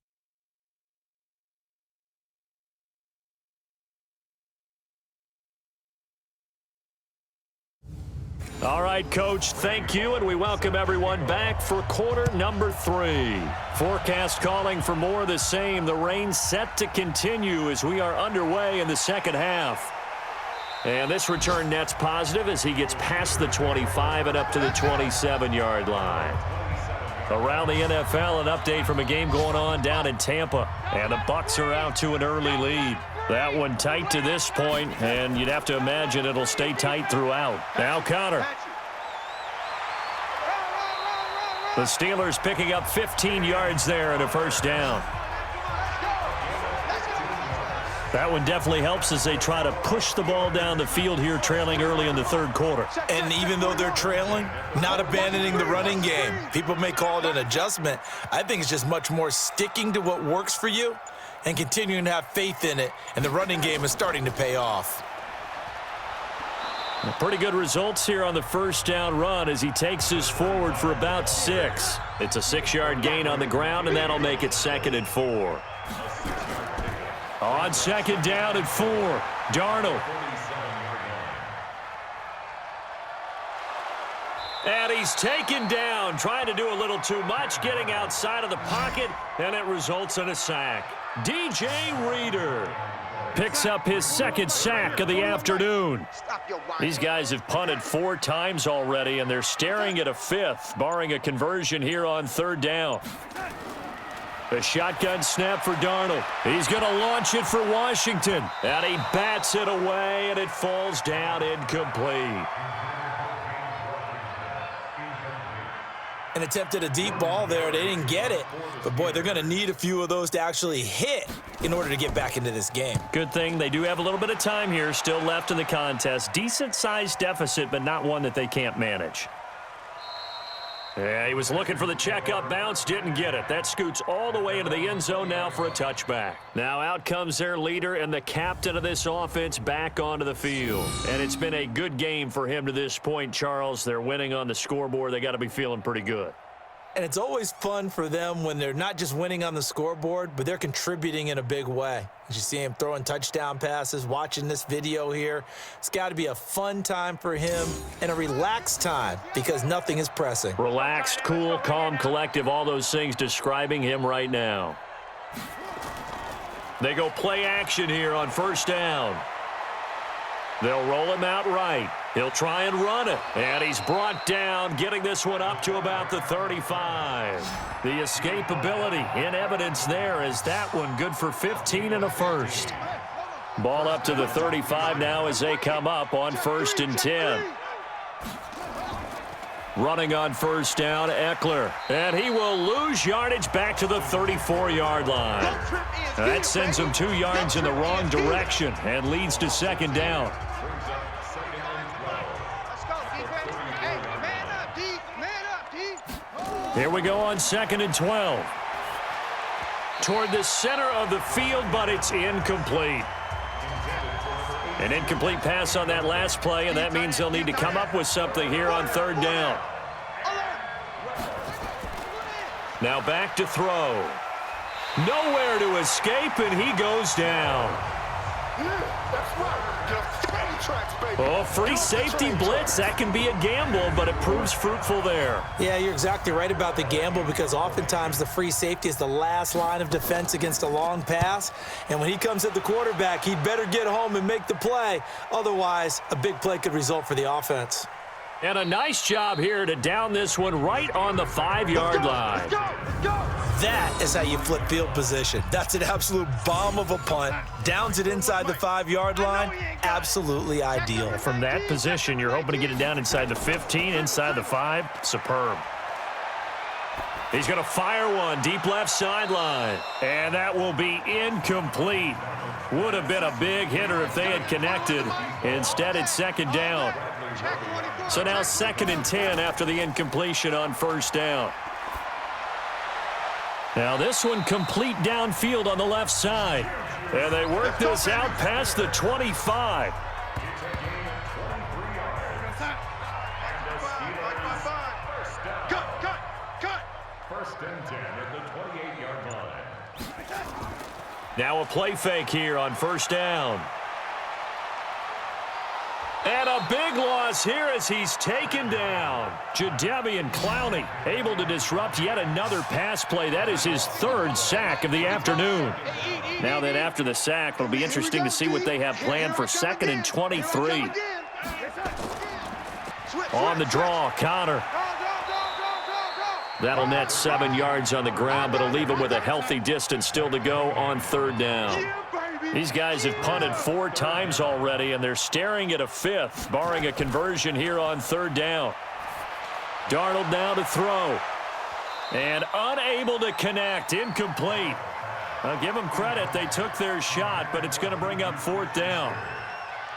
All right, Coach, thank you, and we welcome everyone back for quarter number 3. Forecast calling for more of the same. The rain set to continue as we are underway in the second half. And this return net's positive as he gets past the 25 and up to the 27-yard line. Around the NFL, an update from a game going on down in Tampa. And the Bucs are out to an early lead. That one tight to this point, and you'd have to imagine it'll stay tight throughout. Now Conner. The Steelers picking up 15 yards there and a first down. That one definitely helps as they try to push the ball down the field here, trailing early in the third quarter. And even though they're trailing, not abandoning the running game. People may call it an adjustment. I think it's just much more sticking to what works for you and continuing to have faith in it, and the running game is starting to pay off. Pretty good results here on the first down run as he takes this forward for about 6. It's a 6-yard gain on the ground, and that'll make it 2nd and 4. On 2nd down and 4, Darnold. And he's taken down, trying to do a little too much, getting outside of the pocket, and it results in a sack. DJ Reader picks up his 2nd sack of the afternoon. These guys have punted 4 times already, and they're staring at a 5th, barring a conversion here on 3rd down. A shotgun snap for Darnold. He's going to launch it for Washington. And he bats it away, and it falls down incomplete. And attempted a deep ball there. They didn't get it. But, boy, they're going to need a few of those to actually hit in order to get back into this game. Good thing they do have a little bit of time here still left in the contest. Decent-sized deficit, but not one that they can't manage. Yeah, he was looking for the checkup bounce, didn't get it. That scoots all the way into the end zone now for a touchback. Now out comes their leader and the captain of this offense back onto the field. And it's been a good game for him to this point, Charles. They're winning on the scoreboard. They got to be feeling pretty good. And it's always fun for them when they're not just winning on the scoreboard, but they're contributing in a big way. As you see him throwing touchdown passes, watching this video here, it's got to be a fun time for him and a relaxed time because nothing is pressing. Relaxed, cool, calm, collective, all those things describing him right now. They go play action here on first down. They'll roll him out right. He'll try and run it. And he's brought down, getting this one up to about the 35. The escapability in evidence there as that one good for 15 and a first. Ball up to the 35 now as they come up on 1st and 10. Running on first down, Eckler. And he will lose yardage back to the 34-yard line. That sends him 2 yards in the wrong direction and leads to 2nd down. Here we go on 2nd and 12. Toward the center of the field, but it's incomplete. An incomplete pass on that last play, and that means they'll need to come up with something here on 3rd down. Now back to throw. Nowhere to escape, and he goes down. Oh, free safety blitz. That can be a gamble, but it proves fruitful there. Yeah, you're exactly right about the gamble because oftentimes the free safety is the last line of defense against a long pass. And when he comes at the quarterback, he'd better get home and make the play. Otherwise, a big play could result for the offense. And a nice job here to down this one right on the 5-yard line. That is how you flip field position. That's an absolute bomb of a punt. Downs it inside the 5-yard line. Absolutely ideal. From that position, you're hoping to get it down inside the 15, inside the 5. Superb. He's going to fire one deep left sideline. And that will be incomplete. Would have been a big hitter if they had connected. Instead, it's 2nd down. So now 2nd and 10 after the incompletion on 1st down. Now this one complete downfield on the left side. And they work this out past the 25. First and 10 at the 28-yard line. Now a play fake here on 1st down. And a big loss here as he's taken down. Jadeveon Clowney able to disrupt yet another pass play. That is his 3rd sack of the afternoon. Now that after the sack, it'll be interesting to see what they have planned for 2nd and 23. On the draw, Connor. That'll net 7 yards on the ground, but it'll leave him with a healthy distance still to go on 3rd down. These guys have punted 4 times already, and they're staring at a 5th, barring a conversion here on 3rd down. Darnold now to throw. And unable to connect, incomplete. I'll give them credit, they took their shot, but it's going to bring up 4th down.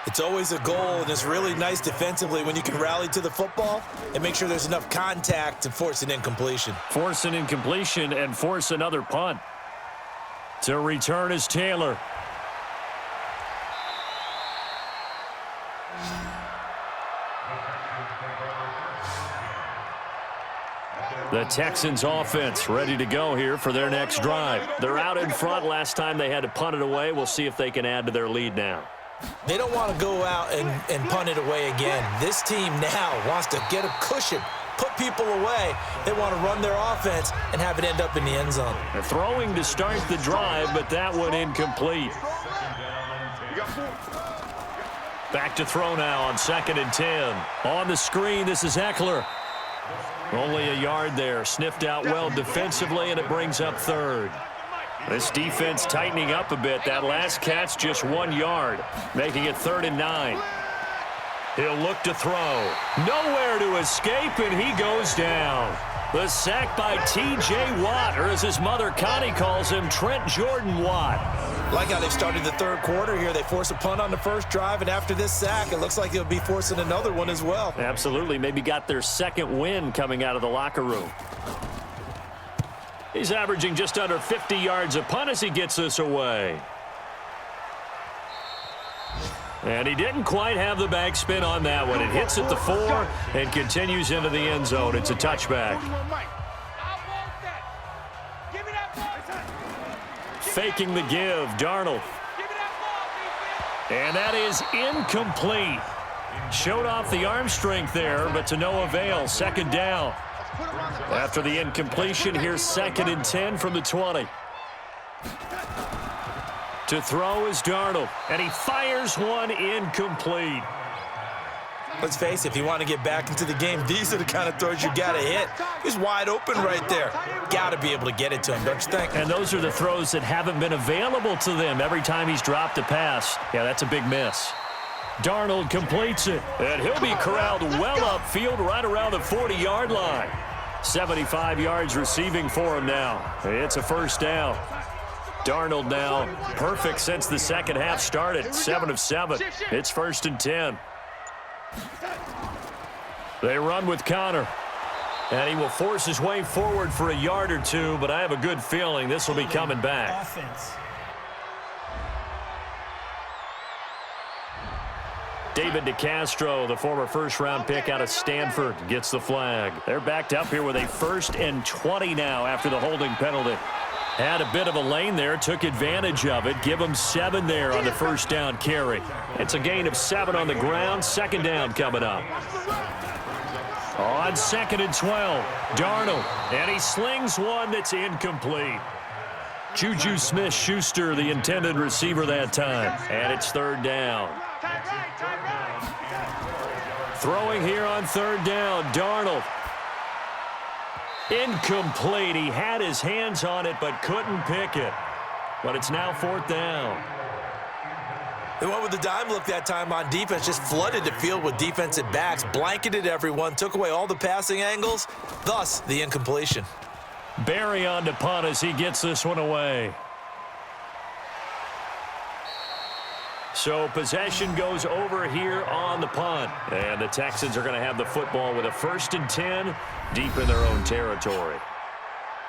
It's always a goal, and it's really nice defensively when you can rally to the football and make sure there's enough contact to force an incompletion. Force an incompletion and force another punt. To return is Taylor. The Texans offense ready to go here for their next drive. They're out in front. Last time they had to punt it away. We'll see if they can add to their lead now. They don't want to go out and punt it away again. This team now wants to get a cushion, put people away. They want to run their offense and have it end up in the end zone. They're throwing to start the drive, but that one incomplete. Back to throw now on 2nd and 10. On the screen, this is Eckler. Only a yard there. Sniffed out well defensively, and it brings up third. This defense tightening up a bit. That last catch just 1 yard, making it 3rd and 9. He'll look to throw. Nowhere to escape, and he goes down. The sack by T.J. Watt, or as his mother Connie calls him, Trent Jordan Watt. Like how they started the third quarter here. They force a punt on the first drive, and after this sack, it looks like they'll be forcing another one as well. Absolutely. Maybe got their second win coming out of the locker room. He's averaging just under 50 yards a punt as he gets this away. And he didn't quite have the backspin on that one. It hits at the 4 and continues into the end zone. It's a touchback. Faking the give, Darnold. And that is incomplete. Showed off the arm strength there, but to no avail. 2nd down. After the incompletion, here's 2nd and 10 from the 20. To throw is Darnold, and he fires one incomplete. Let's face it, if you want to get back into the game, these are the kind of throws you got to hit. He's wide open right there. Got to be able to get it to him, don't you think? And those are the throws that haven't been available to them every time he's dropped a pass. Yeah, that's a big miss. Darnold completes it, and he'll be corralled well upfield right around the 40-yard line. 75 yards receiving for him now. It's a 1st down. Darnold now perfect since the second half started. 7 of 7. It's 1st and 10. They run with Connor. And he will force his way forward for a yard or two, but I have a good feeling this will be coming back. Offense. David DeCastro, the former first-round pick out of Stanford, gets the flag. They're backed up here with a 1st and 20 now after the holding penalty. Had a bit of a lane there, took advantage of it. Give him 7 there on the 1st down carry. It's a gain of 7 on the ground. 2nd down coming up. On 2nd and 12, Darnold, and he slings one that's incomplete. Juju Smith-Schuster, the intended receiver that time, and it's 3rd down. Throwing here on 3rd down, Darnold. Incomplete. He had his hands on it but couldn't pick it. But it's now 4th down. They went with the dime look that time on defense, just flooded the field with defensive backs, blanketed everyone, took away all the passing angles, thus the incompletion. Barry on to punt as he gets this one away. So possession goes over here on the punt. And the Texans are going to have the football with a 1st and 10 deep in their own territory.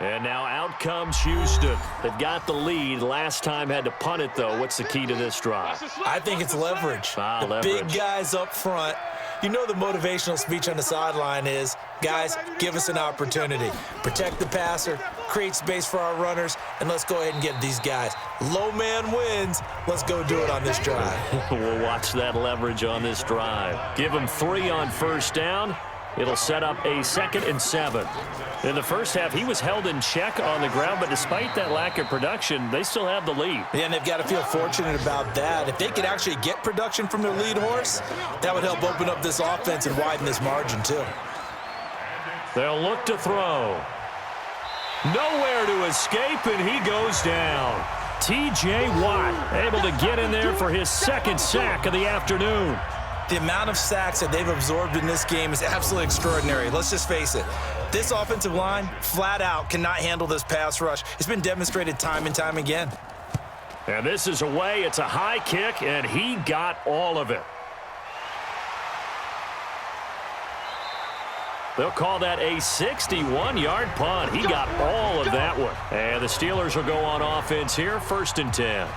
And now out comes Houston. They've got the lead. Last time had to punt it, though. What's the key to this drive? I think it's leverage. The big guys up front. You know the motivational speech on the sideline is, guys, give us an opportunity. Protect the passer, create space for our runners, and let's go ahead and get these guys. Low man wins. Let's go do it on this drive. We'll watch that leverage on this drive. Give them 3 on 1st down. It'll set up a 2nd and 7. In the first half, he was held in check on the ground, but despite that lack of production, they still have the lead. Yeah, and they've got to feel fortunate about that. If they could actually get production from their lead horse, that would help open up this offense and widen this margin, too. They'll look to throw. Nowhere to escape, and he goes down. T.J. Watt able to get in there for his 2nd sack of the afternoon. The amount of sacks that they've absorbed in this game is absolutely extraordinary. Let's just face it. This offensive line, flat out, cannot handle this pass rush. It's been demonstrated time and time again. And this is away. It's a high kick, and he got all of it. They'll call that a 61-yard punt. He got all of that one. And the Steelers will go on offense here, 1st and 10.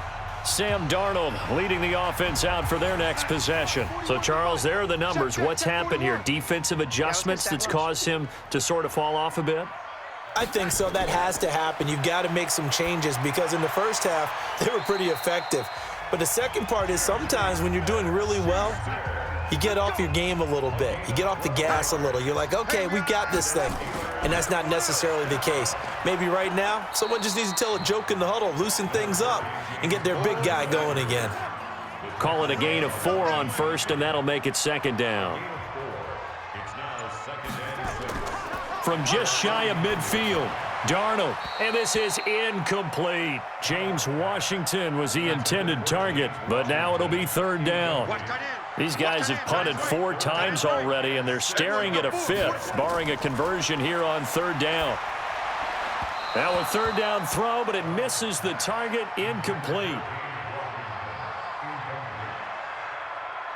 Sam Darnold leading the offense out for their next possession. So, Charles, there are the numbers. What's happened here? Defensive adjustments that's caused him to sort of fall off a bit? I think so. That has to happen. You've got to make some changes because in the first half, they were pretty effective. But the second part is sometimes when you're doing really well, you get off your game a little bit. You get off the gas a little. You're like, okay, we've got this thing. And that's not necessarily the case. Maybe right now, someone just needs to tell a joke in the huddle, loosen things up, and get their big guy going again. Call it a gain of 4 on 1st, and that'll make it 2nd down. from just shy of midfield. Darnold, and this is incomplete. James Washington was the intended target, but now it'll be third down. These guys have punted 4 times already, and they're staring at a 5th, barring a conversion here on third down. Now a third down throw, but it misses the target, incomplete.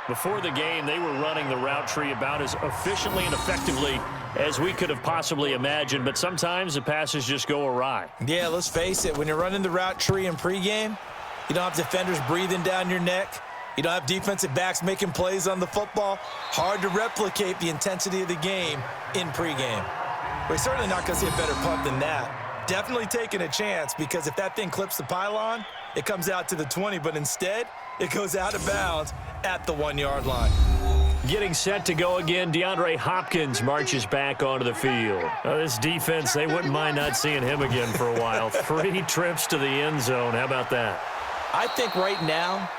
Before the game, they were running the route tree about as efficiently and effectively as we could have possibly imagined, but sometimes the passes just go awry. Yeah, let's face it. When you're running the route tree in pregame, you don't have defenders breathing down your neck. You don't have defensive backs making plays on the football. Hard to replicate the intensity of the game in pregame. We're certainly not going to see a better punt than that. Definitely taking a chance, because if that thing clips the pylon, it comes out to the 20, but instead it goes out of bounds at the 1-yard line. Getting set to go again, DeAndre Hopkins marches back onto the field. This defense, they wouldn't mind not seeing him again for a while. 3 trips to the end zone. How about that? I think right now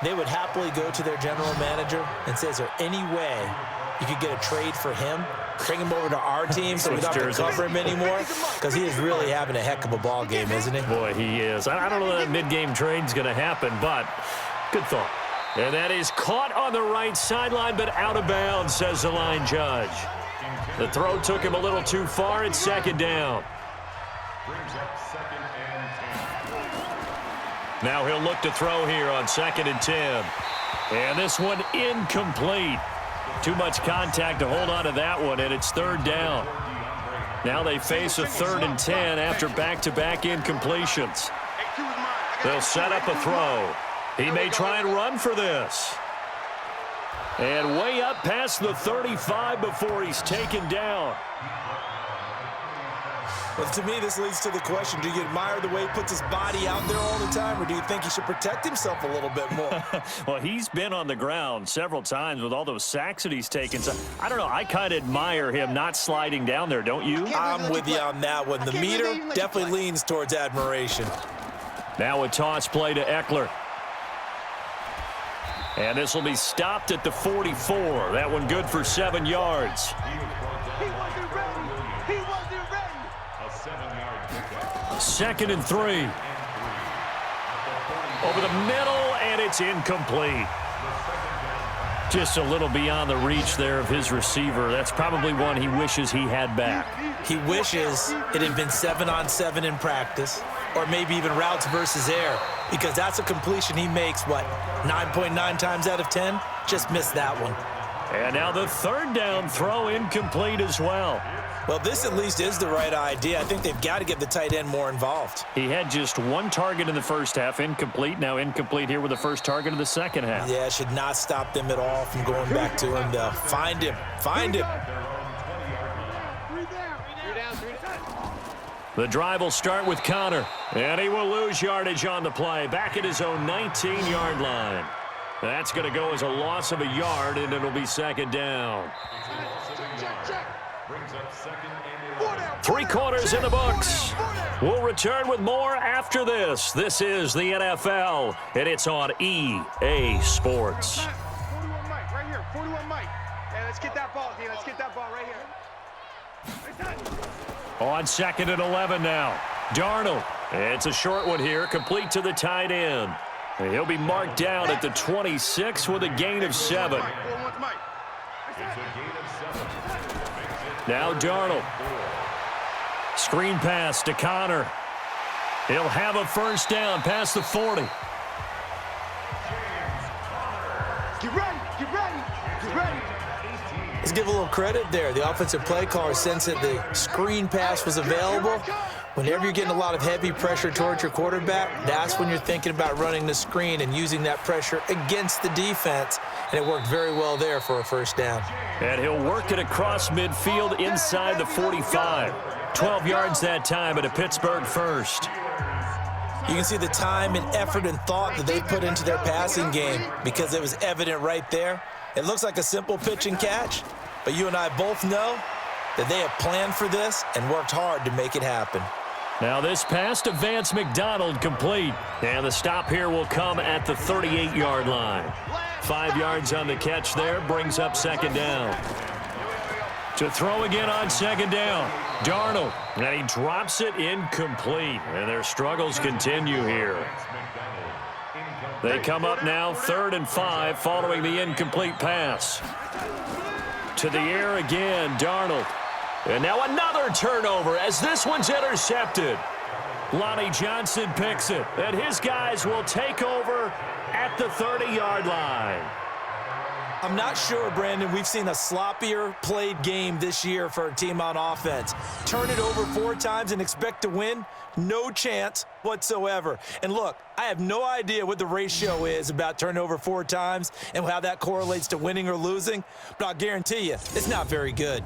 they would happily go to their general manager and say, is there any way you could get a trade for him? Bring him over to our team so we don't have to cover him anymore? Because he is really having a heck of a ball game, isn't he? Boy, he is. I don't know that mid-game trade's going to happen, but good thought. And that is caught on the right sideline, but out of bounds, says the line judge. The throw took him a little too far. It's second down. Now he'll look to throw here on 2nd and 10. And this one incomplete. Too much contact to hold on to that one, and it's third down. Now they face a 3rd and 10 after back-to-back incompletions. They'll set up a throw. He may try and run for this. And way up past the 35 before he's taken down. Well, to me, this leads to the question, do you admire the way he puts his body out there all the time, or do you think he should protect himself a little bit more? Well, he's been on the ground several times with all those sacks that he's taken. So, I don't know. I kind of admire him not sliding down there, don't you? I'm with you on that one. The meter definitely leans towards admiration. Now a toss play to Eckler. And this will be stopped at the 44. That one good for 7 yards. He wasn't ready. He wasn't ready. A 7-yard pickup. 2nd and 3. Over the middle, and it's incomplete. Just a little beyond the reach there of his receiver. That's probably one he wishes he had back. He wishes it had been 7-on-7 in practice, or maybe even routes versus air, because that's a completion he makes, 9.9 times out of 10? Just missed that one. And now the 3rd down throw incomplete as well. Well, this at least is the right idea. I think they've got to get the tight end more involved. He had just 1 target in the first half, incomplete. Now incomplete here with the first target of the second half. Yeah, it should not stop them at all from going back to him, though. Find him. Find him. The drive will start with Connor, and he will lose yardage on the play. Back at his own 19-yard line. That's going to go as a loss of a yard, and it'll be 2nd down. 3 quarters in the books. We'll return with more after this. This is the NFL, and it's on EA Sports. 41 Mike, right here. 41 Mike. Hey, let's get that ball, D. Let's get that ball right here. On 2nd and 11 now. Darnold. It's a short one here, complete to the tight end. And he'll be marked down at the 26 with a gain of 7. Now Darnold. Screen pass to Connor. He'll have a first down past the 40. Get ready, get ready, get ready. Let's give a little credit there. The offensive play caller sensed that the screen pass was available. Whenever you're getting a lot of heavy pressure towards your quarterback, that's when you're thinking about running the screen and using that pressure against the defense. And it worked very well there for a first down. And he'll work it across midfield inside the 45. 12 yards that time at a Pittsburgh first. You can see the time and effort and thought that they put into their passing game because it was evident right there. It looks like a simple pitch and catch, but you and I both know that they have planned for this and worked hard to make it happen. Now this pass to Vance McDonald complete. And the stop here will come at the 38-yard line. 5 yards on the catch there, brings up 2nd down. To throw again on second down. Darnold, and he drops it incomplete. And their struggles continue here. They come up now 3rd and 5 following the incomplete pass. To the air again, Darnold. And now another turnover as this one's intercepted. Lonnie Johnson picks it, and his guys will take over at the 30-yard line. I'm not sure, Brandon, we've seen a sloppier played game this year for a team on offense. Turn it over 4 times and expect to win? No chance whatsoever. And look, I have no idea what the ratio is about turning over 4 times and how that correlates to winning or losing, but I'll guarantee you, it's not very good.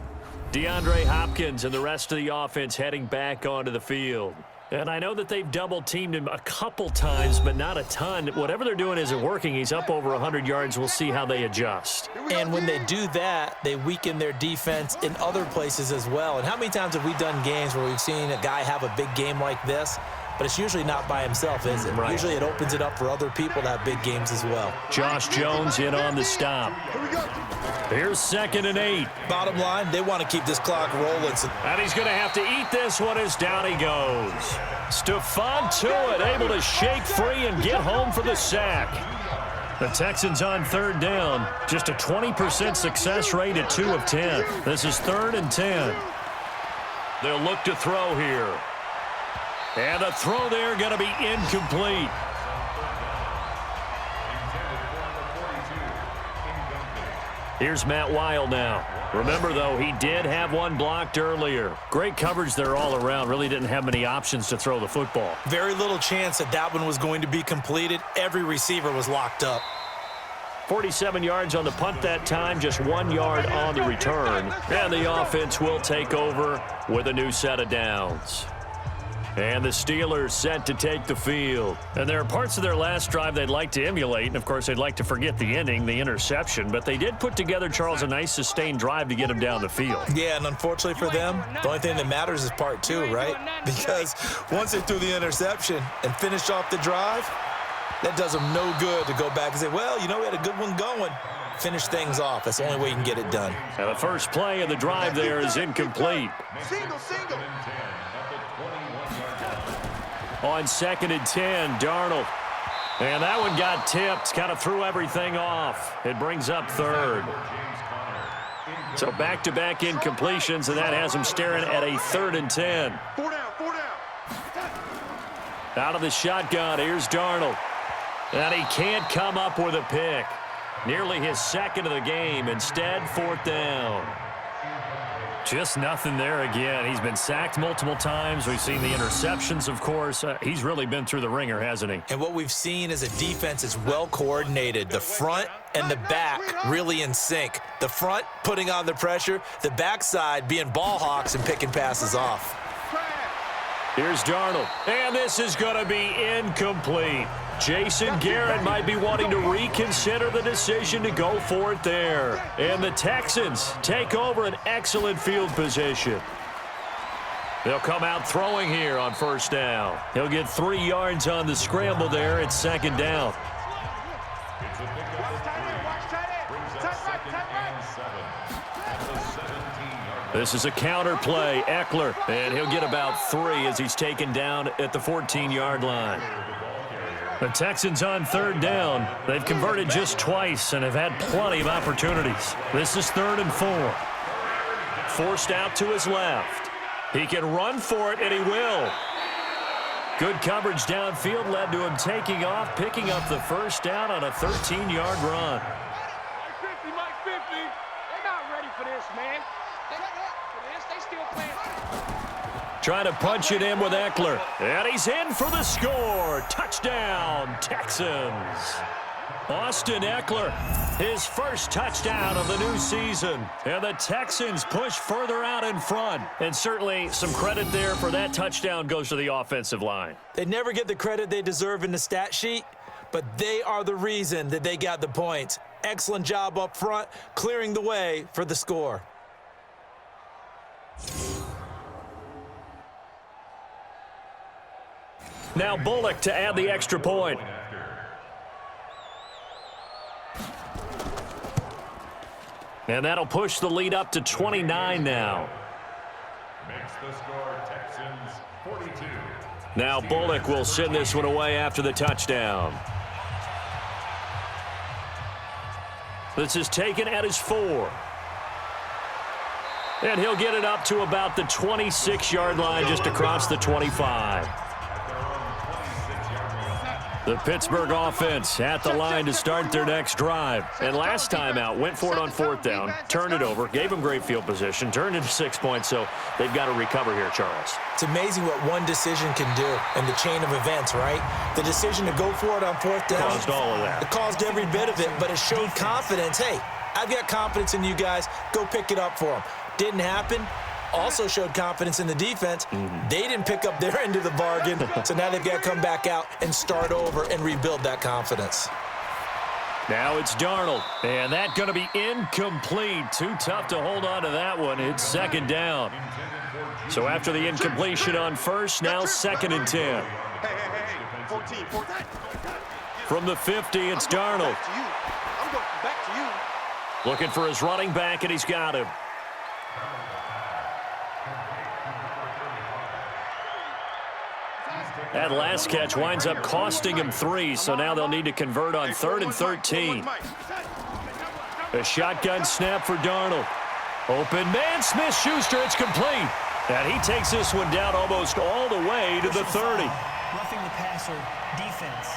DeAndre Hopkins and the rest of the offense heading back onto the field. And I know that they've double-teamed him a couple times, but not a ton. Whatever they're doing isn't working. He's up over 100 yards. We'll see how they adjust. And when they do that, they weaken their defense in other places as well. And how many times have we done games where we've seen a guy have a big game like this, but it's usually not by himself, is it? Right. Usually it opens it up for other people to have big games as well. Josh Jones in on the stop. Here's 2nd and 8. Bottom line, they want to keep this clock rolling. And he's going to have to eat this one as down he goes. Stephon Tuitt able to shake free and get home for the sack. The Texans on 3rd down. Just a 20% success rate at 2 of 10. This is 3rd and 10. They'll look to throw here. And the throw there going to be incomplete. Here's Matt Weil now. Remember, though, he did have one blocked earlier. Great coverage there all around. Really didn't have many options to throw the football. Very little chance that that one was going to be completed. Every receiver was locked up. 47 yards on the punt that time, just 1 yard on the return. And the offense will take over with a new set of downs. And the Steelers set to take the field. And there are parts of their last drive they'd like to emulate. And, of course, they'd like to forget the ending, the interception. But they did put together, Charles, a nice sustained drive to get them down the field. Yeah, and unfortunately for them, the only thing that matters is part 2, right? Because once they threw the interception and finished off the drive, that does them no good to go back and say, well, you know, we had a good one going. Finish things off. That's the only way you can get it done. And the first play of the drive there is incomplete. Single. On 2nd and 10, Darnold. And that one got tipped, kind of threw everything off. It brings up 3rd. So back-to-back incompletions, and that has him staring at a 3rd and 10. 4 down. Out of the shotgun, here's Darnold. And he can't come up with a pick. Nearly his 2nd of the game. Instead, 4th down. Just nothing there again. He's been sacked multiple times. We've seen the interceptions, of course. He's really been through the ringer, hasn't he? And what we've seen is a defense that's well coordinated. The front and the back really in sync. The front putting on the pressure, the backside being ball hawks and picking passes off. Here's Darnold. And this is going to be incomplete. Jason Garrett might be wanting to reconsider the decision to go for it there. And the Texans take over an excellent field position. They'll come out throwing here on 1st down. He'll get 3 yards on the scramble there. It's 2nd down. This is a counter play. Eckler, and he'll get about 3 as he's taken down at the 14-yard line. The Texans on 3rd down. They've converted just twice and have had plenty of opportunities. This is 3rd and 4. Forced out to his left. He can run for it, and he will. Good coverage downfield led to him taking off, picking up the 1st down on a 13-yard run. Mike 50. They're not ready for this, man. They're not ready for this. They still playing. Trying to punch it in with Eckler. And he's in for the score. Touchdown, Texans. Austin Eckler, his first touchdown of the new season. And the Texans push further out in front. And certainly some credit there for that touchdown goes to the offensive line. They never get the credit they deserve in the stat sheet, but they are the reason that they got the points. Excellent job up front, clearing the way for the score. Now Bullock to add the extra point. And that'll push the lead up to 29 now. Makes the score Texans 42. Now Bullock will send this one away after the touchdown. This is taken at his 4. And he'll get it up to about the 26-yard line, just across the 25. The Pittsburgh offense at the line to start their next drive. And last time out, went for it on 4th down, turned it over, gave them great field position, turned into 6 points, so they've got to recover here, Charles. It's amazing what one decision can do in the chain of events, right? The decision to go for it on 4th down. Caused all of that. It caused every bit of it, but it showed confidence. Hey, I've got confidence in you guys. Go pick it up for them. Didn't happen. Also showed confidence in the defense. They didn't pick up their end of the bargain, so now they've got to come back out and start over and rebuild that confidence. Now it's Darnold, and that's going to be incomplete. Too tough to hold on to that one. It's 2nd down. So after the incompletion on 1st, now 2nd and 10. Hey, 14. From the 50, it's Darnold. I'm going back to you. Looking for his running back, and he's got him. That last catch winds up costing him 3, so now they'll need to convert on 3rd and 13. A shotgun snap for Darnold. Open man, Smith-Schuster, it's complete. And he takes this one down almost all the way to the 30. Roughing the passer, defense.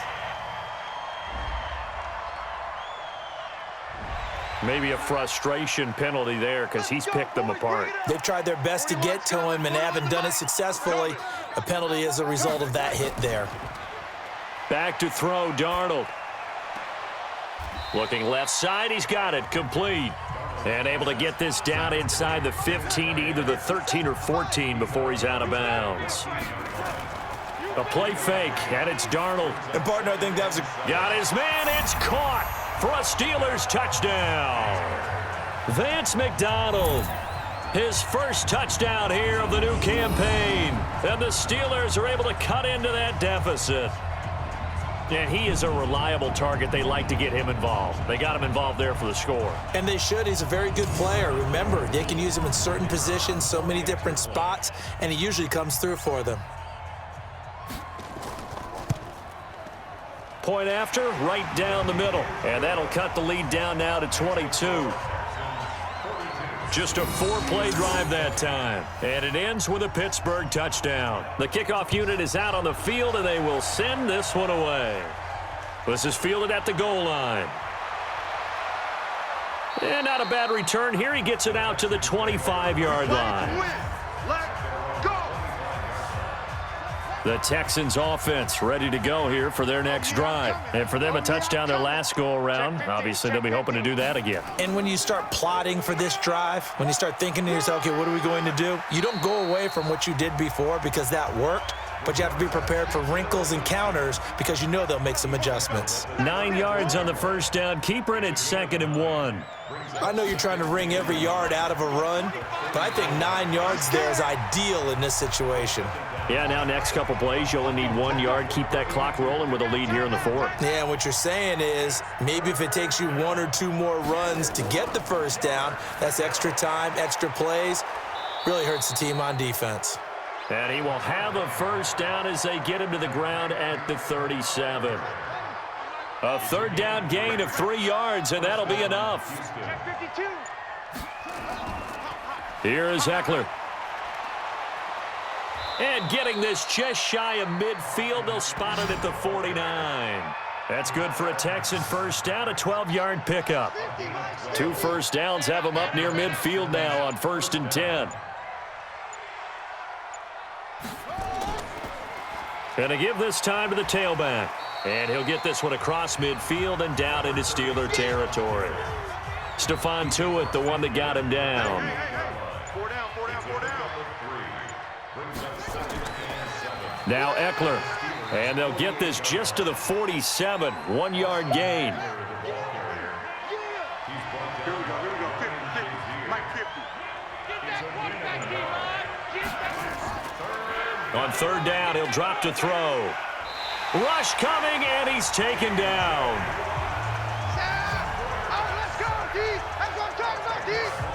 Maybe a frustration penalty there because he's picked them apart. They've tried their best to get to him and haven't done it successfully. A penalty as a result of that hit there. Back to throw, Darnold. Looking left side, he's got it, complete. And able to get this down inside the 15, either the 13 or 14 before he's out of bounds. A play fake, and it's Darnold. And partner, I think that was Got his man, it's caught for a Steelers touchdown. Vance McDonald, his first touchdown here of the new campaign. And the Steelers are able to cut into that deficit. And he is a reliable target. They like to get him involved. They got him involved there for the score. And they should. He's a very good player. Remember, they can use him in certain positions, so many different spots, and he usually comes through for them. Point after, right down the middle. And that'll cut the lead down now to 22. Just a 4-play drive that time. And it ends with a Pittsburgh touchdown. The kickoff unit is out on the field, and they will send this one away. This is fielded at the goal line. And not a bad return here. He gets it out to the 25-yard line. Let's go. The Texans offense ready to go here for their next drive. And for them, a touchdown their last go-around. Obviously, they'll be hoping to do that again. And when you start plotting for this drive, when you start thinking to yourself, okay, what are we going to do? You don't go away from what you did before because that worked, but you have to be prepared for wrinkles and counters because you know they'll make some adjustments. 9 yards on the first down. Keeper, and it's 2nd and 1. I know you're trying to wring every yard out of a run, but I think 9 yards there is ideal in this situation. Yeah, now next couple plays, you only need 1 yard. Keep that clock rolling with a lead here in the 4th. Yeah, what you're saying is maybe if it takes you 1 or 2 more runs to get the first down, that's extra time, extra plays. Really hurts the team on defense. And he will have a first down as they get him to the ground at the 37. A 3rd down gain of 3 yards, and that'll be enough. 52. Here is Eckler. And getting this just shy of midfield, they'll spot it at the 49. That's good for a Texan first down, a 12-yard pickup. 2 first downs have them up near midfield now on 1st and 10. And to give this time to the tailback. And he'll get this one across midfield and down into Steeler territory. Stephon Tuitt, the one that got him down. 4 down. Now Eckler. And they'll get this just to the 47. 1-yard gain. Here we go. 50. Mike 50. On 3rd down, he'll drop to throw. Rush coming, and he's taken down. Let's go, D. That's what I'm talking about.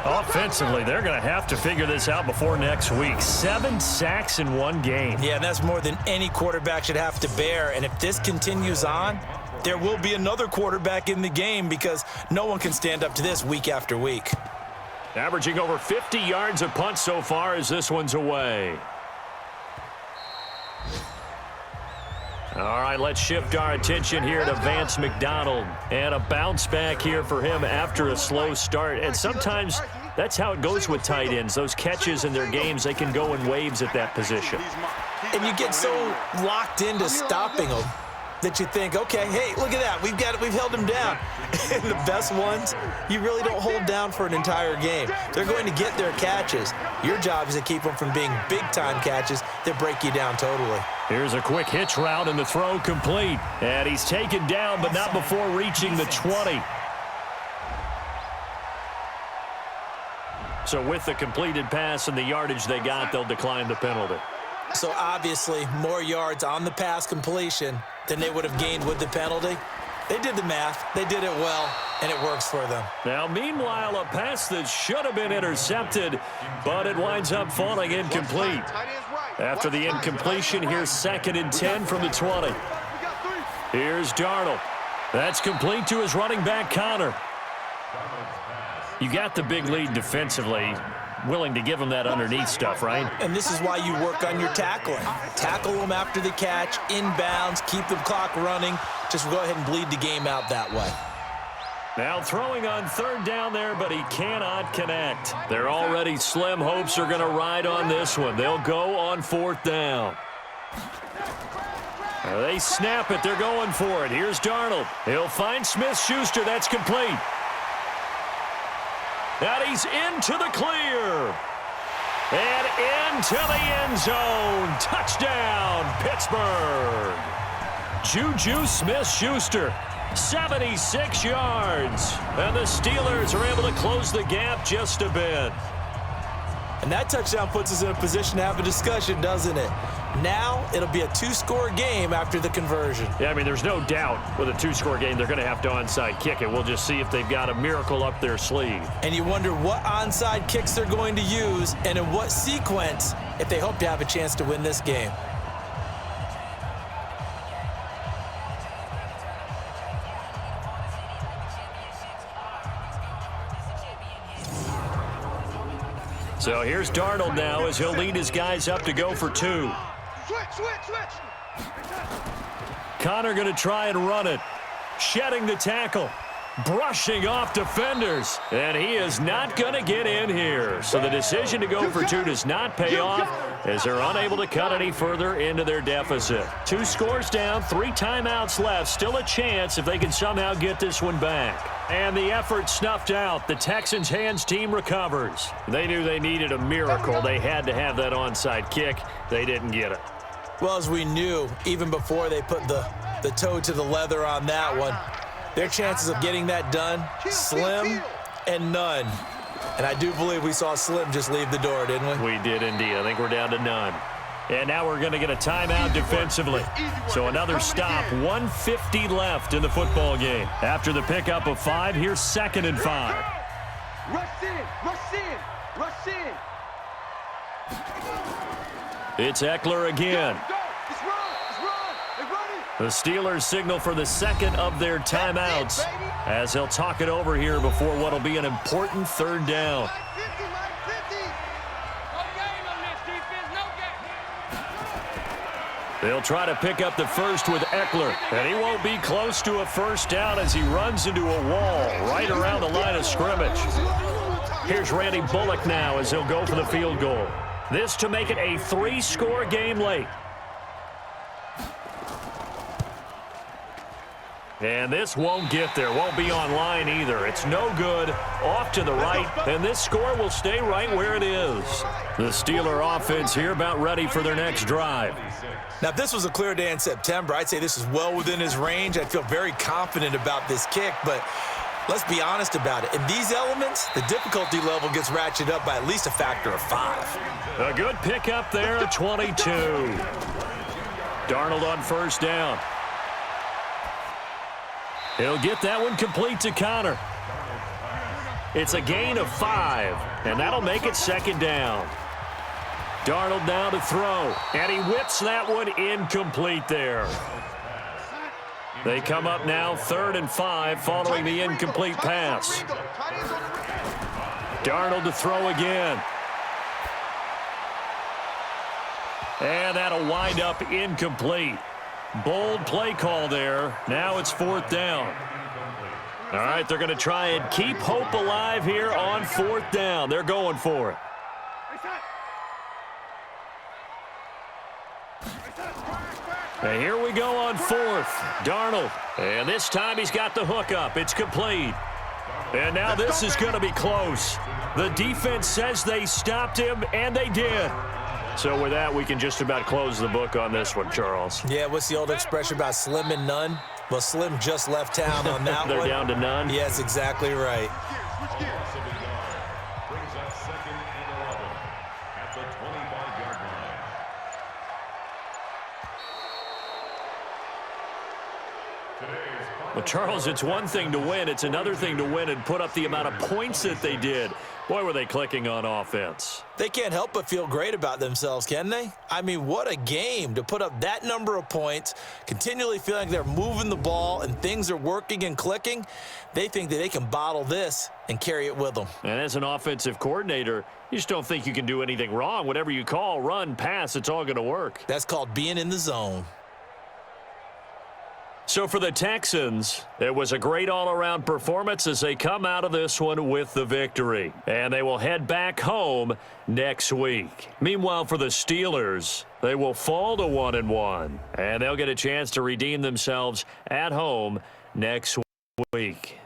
Offensively, they're going to have to figure this out before next week. 7 sacks in one game. Yeah, and that's more than any quarterback should have to bear. And if this continues on, there will be another quarterback in the game because no one can stand up to this week after week. Averaging over 50 yards a punt so far as this one's away. All right, let's shift our attention here to Vance McDonald. And a bounce back here for him after a slow start. And sometimes that's how it goes with tight ends. Those catches in their games, they can go in waves at that position. And you get so locked into stopping them that you think, okay, hey, look at that. We've held him down. And the best ones, you really don't hold down for an entire game. They're going to get their catches. Your job is to keep them from being big-time catches that break you down totally. Here's a quick hitch route and the throw complete. And he's taken down, but not before reaching the 20. So with the completed pass and the yardage they got, they'll decline the penalty. So obviously, more yards on the pass completion than they would have gained with the penalty. They did the math. They did it well, and it works for them. Now, meanwhile, a pass that should have been intercepted, but it winds up falling incomplete. After the incompletion, here's 2nd and 10 from the 20. Here's Darnold. That's complete to his running back, Connor. You got the big lead defensively. Willing to give them that underneath stuff, right? And this is why you work on your tackling. Tackle them after the catch, inbounds, keep the clock running. Just go ahead and bleed the game out that way. Now throwing on 3rd down there, but he cannot connect. They're already slim hopes are going to ride on this one. They'll go on 4th down. They snap it. They're going for it. Here's Darnold. He'll find Smith-Schuster. That's complete. And he's into the clear. And into the end zone. Touchdown, Pittsburgh. Juju Smith-Schuster, 76 yards. And the Steelers are able to close the gap just a bit. And that touchdown puts us in a position to have a discussion, doesn't it? Now it'll be a 2-score game after the conversion. Yeah, I mean, there's no doubt with a 2-score game they're going to have to onside kick it. We'll just see if they've got a miracle up their sleeve. And you wonder what onside kicks they're going to use and in what sequence if they hope to have a chance to win this game. So here's Darnold now as he'll lead his guys up to go for 2. Switch. Connor going to try and run it. Shedding the tackle. Brushing off defenders. And he is not going to get in here. So the decision to go for 2 does not pay off as they're unable to cut any further into their deficit. 2 scores down, 3 timeouts left. Still a chance if they can somehow get this one back. And the effort snuffed out. The Texans' hands team recovers. They knew they needed a miracle. They had to have that onside kick. They didn't get it. Well, as we knew, even before they put the toe to the leather on that one, their chances of getting that done, slim and none. And I do believe we saw Slim just leave the door, didn't we? We did indeed. I think we're down to none. And now we're going to get a timeout defensively. So another stop, 1:50 left in the football game. After the pickup of 5, here's 2nd and 5. Rush in. It's Eckler again. The Steelers signal for the 2nd of their timeouts as they'll talk it over here before what will be an important 3rd down. They'll try to pick up the first with Eckler, and he won't be close to a 1st down as he runs into a wall right around the line of scrimmage. Here's Randy Bullock now as he'll go for the field goal. This to make it a 3-score game late. And this won't get there, won't be online either. It's no good, off to the right, and this score will stay right where it is. The Steeler offense here about ready for their next drive. Now, if this was a clear day in September, I'd say this is well within his range. I'd feel very confident about this kick, but let's be honest about it. In these elements, the difficulty level gets ratcheted up by at least a factor of 5. A good pickup there at 22. Darnold on 1st down. He'll get that one complete to Connor. It's a gain of 5, and that'll make it second down. Darnold now to throw, and he whips that one incomplete there. They come up now 3rd and 5 following the incomplete pass. Darnold to throw again. And that'll wind up incomplete. Bold play call there. Now it's 4th down. All right, they're going to try and keep hope alive here on 4th down. They're going for it. And here we go on 4th. Darnold. And this time he's got the hook up. It's complete. And now this is going to be close. The defense says they stopped him, and they did. So with that, we can just about close the book on this one, Charles. Yeah, what's the old expression about slim and none? Well, Slim just left town on that They're one. down to none? Yes, exactly right. Brings up 2nd and 11 at the 25-yard line. Well, Charles, it's one thing to win. It's another thing to win and put up the amount of points that they did. Boy, were they clicking on offense. They can't help but feel great about themselves, can they? I mean, what a game to put up that number of points, continually feeling like they're moving the ball and things are working and clicking. They think that they can bottle this and carry it with them. And as an offensive coordinator, you just don't think you can do anything wrong. Whatever you call, run, pass, it's all going to work. That's called being in the zone. So for the Texans, it was a great all-around performance as they come out of this one with the victory. And they will head back home next week. Meanwhile, for the Steelers, they will fall to 1-1. And they'll get a chance to redeem themselves at home next week.